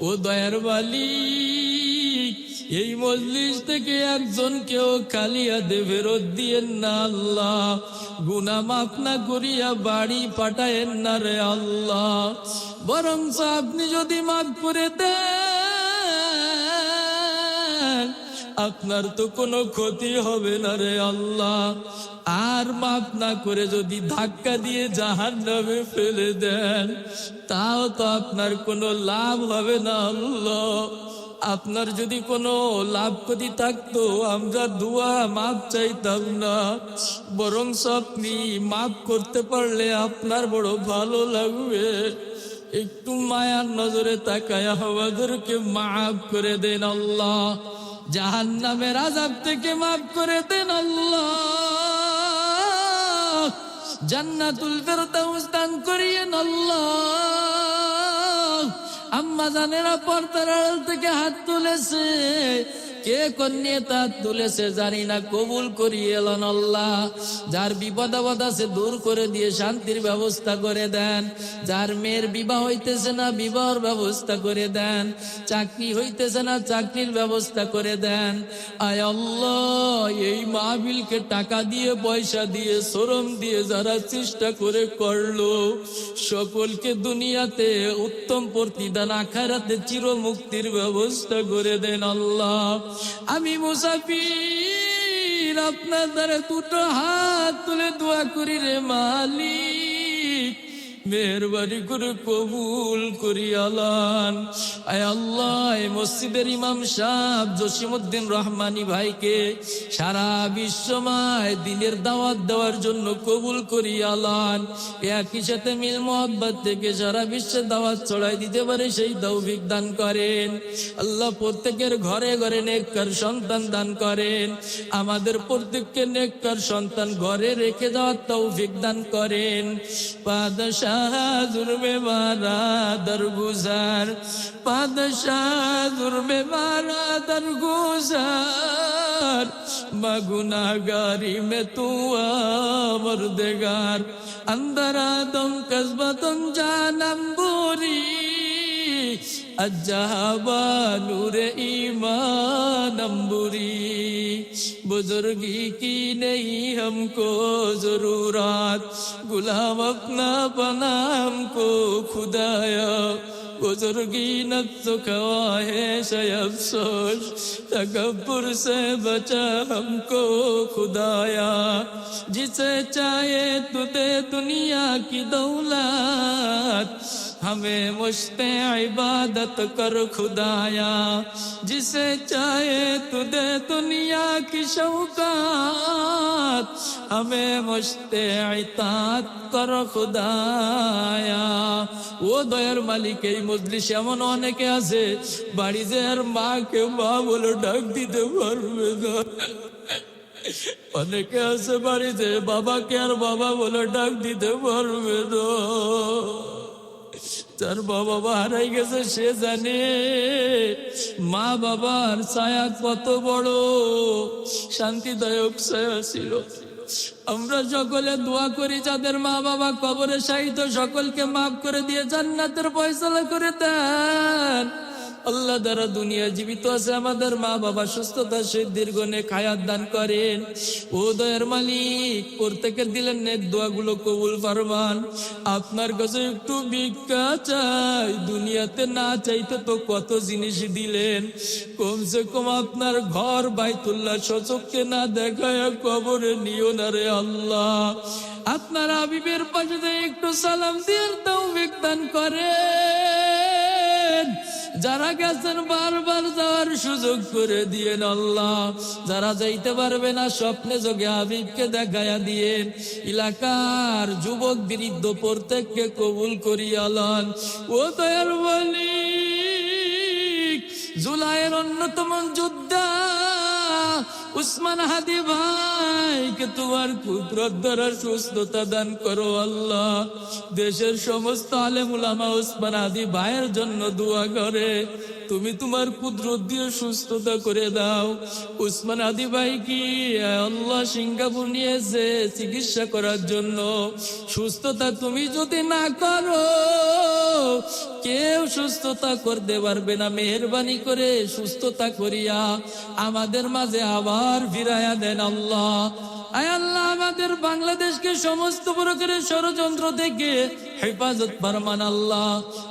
ও দয়ার মালিক, এই মজলিস থেকে একজনকেও খালি হাতে ফেরত দিয়েন না আল্লাহ, গুনাহ মাফ না করিয়া বাড়ি পাঠায়েন না রে আল্লাহ। বরং আপনি যদি মাফ করে দেন আপনার তো কোনো ক্ষতি হবে না রে আল্লাহ। আর মাফ না করে যদি ধাক্কা দিয়ে জাহান্নামে ফেলে দেন তাও তো আপনার কোনো লাভ হবে না আল্লাহ। আপনার যদি কোনো লাভ ক্ষতি থাকতো আমরা দোয়া মাফ চাইতাম না, বরং আপনি মাফ করতে পারলে আপনার বড় ভালো লাগবে। একটু মায়ার নজরে তাকায় আমাদেরকে মাফ করে দেন আল্লাহ, জাহান্নামের আযাব থেকে মাফ করে দেন আল্লাহ, জান্নাতুল ফেরদাউস দান করিয়েন আল্লাহ। আম্মা জানেরা পর্দার আড়াল থেকে হাত তুলেছে, কে কোন নেতা তুলেছে জানি না, কবুল করিয়ে এলেন আল্লাহ। যার বিপদ আপদ আছে দূর করে দিয়ে শান্তির ব্যবস্থা করে দেন। যার মেয়ের বিবাহ হইতেছে না বিবাহর ব্যবস্থা করে দেন। চাকরি হইতেছে না চাকরির ব্যবস্থা করে দেন। আয় আল্লাহ, এই মাহফিলকে টাকা দিয়ে পয়সা দিয়ে শ্রম দিয়ে যারা চেষ্টা করে করলো, সকলকে দুনিয়াতে উত্তম প্রতিদান, আখিরাতে চিরমুক্তির ব্যবস্থা করে দেন আল্লাহ। আমি মুসাফির, আপনার দ্বারা দুটো হাত তুলে দোয়া করি রে মালিক, মেহরবানি করে কবুল করি আলান। আয় আল্লাহ, এই মসজিদের ইমাম সাহেব জসিমউদ্দিন রহমানী ভাইকে সারা বিশ্বময় দিনের দাওয়াত দেওয়ার জন্য কবুল করি আলান। একই সাথে মিল মোহাব্বত থেকে সারা বিশ্বে দাওয়াত ছড়াই দিতে পারে সেই তৌফিক দান করেন আল্লাহ। প্রত্যেকের ঘরে ঘরে নেককার সন্তান দান করেন। আমাদের প্রত্যেককে নেককার সন্তান ঘরে রেখে যাওয়ার তৌফিক দান করেন। পাদশাহ जुर्मे मारा दरगुजार, पादशाह जुर्मे मारा दरगुजार, गुनाहगारी में तू मर्देगार, अंदर आदम कस्बतम जानम बुरी, अज्जाबा नूरे ईमान अंबुरी। बुजुर्गी की नहीं हमको जरूरत, गुलाम अपना बना हमको खुदाया। बुजुर्गी नफ्स ख्वाहिश अफसोस, तकब्बुर से बचा हमको खुदाया। जिसे चाहे तू दे दुनिया की दौलत, हमें मुश्ते इबादत कर खुदाया। जिसे चाहे तू दे दुनिया की शौकत, हमें मुश्ते इताअत कर खुदाया। ও দয়ার মালিক, এই মজলিসে এমন অনেকে আছে বাড়ি যে আর মাকে মা বলে ডাক দিতে পারবে না। অনেকে আছে বাড়িতে বাবাকে আর বাবা বলে ডাক দিতে পারবে না। যার বাবা হারাই গেছে সে জানে মা বাবার ছায়া কত বড় শান্তিদায়ক ছায়া ছিল। আমরা সকলে দোয়া করি যাদের মা বাবা কবরে শায়িত, সকলকে মাফ করে দিয়ে জান্নাতের ফয়সালা করে দেন আল্লাহ। দ্বারা দুনিয়া জীবিত আছে আমাদের মা বাবা সুস্থতা সহিত দীর্ঘ নেক হায়াত দান করেন। ও দয়ার মালিক, প্রত্যেকের দিলেন নেক দোয়াগুলো কবুল ফরমান। আপনার কাছে একটু ভিক্ষা চাই, দুনিয়াতে না চাইতে তো কত জিনিস দিলেন। কমসে কম আপনার ঘর বাইতুল্লাহ সচককে না দেখায় কবরে নিও না রে আল্লাহ। আপনার হাবিবের পাশে একটু সালাম দিয়ে তৌফিক দান করেন। যারা গেছেন বারবার যাওয়ার সুযোগ করে দিয়েন আল্লাহ। যারা যাইতে পারবে না স্বপ্নে যোগে হাবিবকে দেখায়া দিয়েন। এলাকার যুবক বৃদ্ধ প্রত্যেককে কবুল করিয়া আলান। ও দয়ার মালিক, জুলাইয়ের অন্যতম যোদ্ধা উসমান হাদি ভাইকে তোমার কুদরত দ্বারা সুস্থতা দান করো আল্লাহ। দেশের সমস্ত আলেম উলামা উসমান হাদি ভাইয়ের জন্য দোয়া করে, তুমি তোমার কুদরত দিয়ে সুস্থতা করে দাও। উসমান হাদি ভাই কি আল্লাহ সিঙ্গাপুর নিয়েছে চিকিৎসা করার জন্য। সুস্থতা তুমি যদি না করো কেউ সুস্থতা করতে পারবে না। মেহেরবানি করে সুস্থতা করিয়া আমাদের মাঝে আবার ফিরাইয়া দেন আল্লাহ। আয় আল্লাহ, আমাদের বাংলাদেশকে সমস্ত প্রকারের ষড়যন্ত্র থেকে হেফাজত ফরমান আল্লাহ।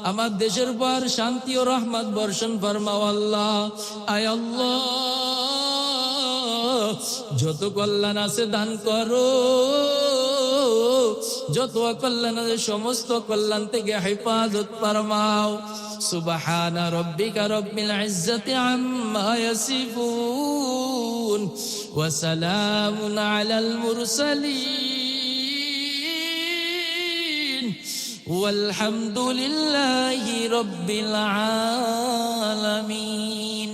আমার দেশের পর শান্তি ও রহমত বর্ষণ ফরমাও আল্লাহ। আয় আল্লাহ, যত কল্যাণ আছে দান করো, যত অকল্যাণ আছে সমস্ত কল্যাণ থেকে হেফাজত ফরমাও। সুবহানা রাব্বিকা রাব্বিল ইজ্জাতি আম্মা ইয়াসিফুন ওয়া সালামুন আলাল মুরসালিন ওয়ালহামদুলিল্লাহি রাব্বিল আলামিন।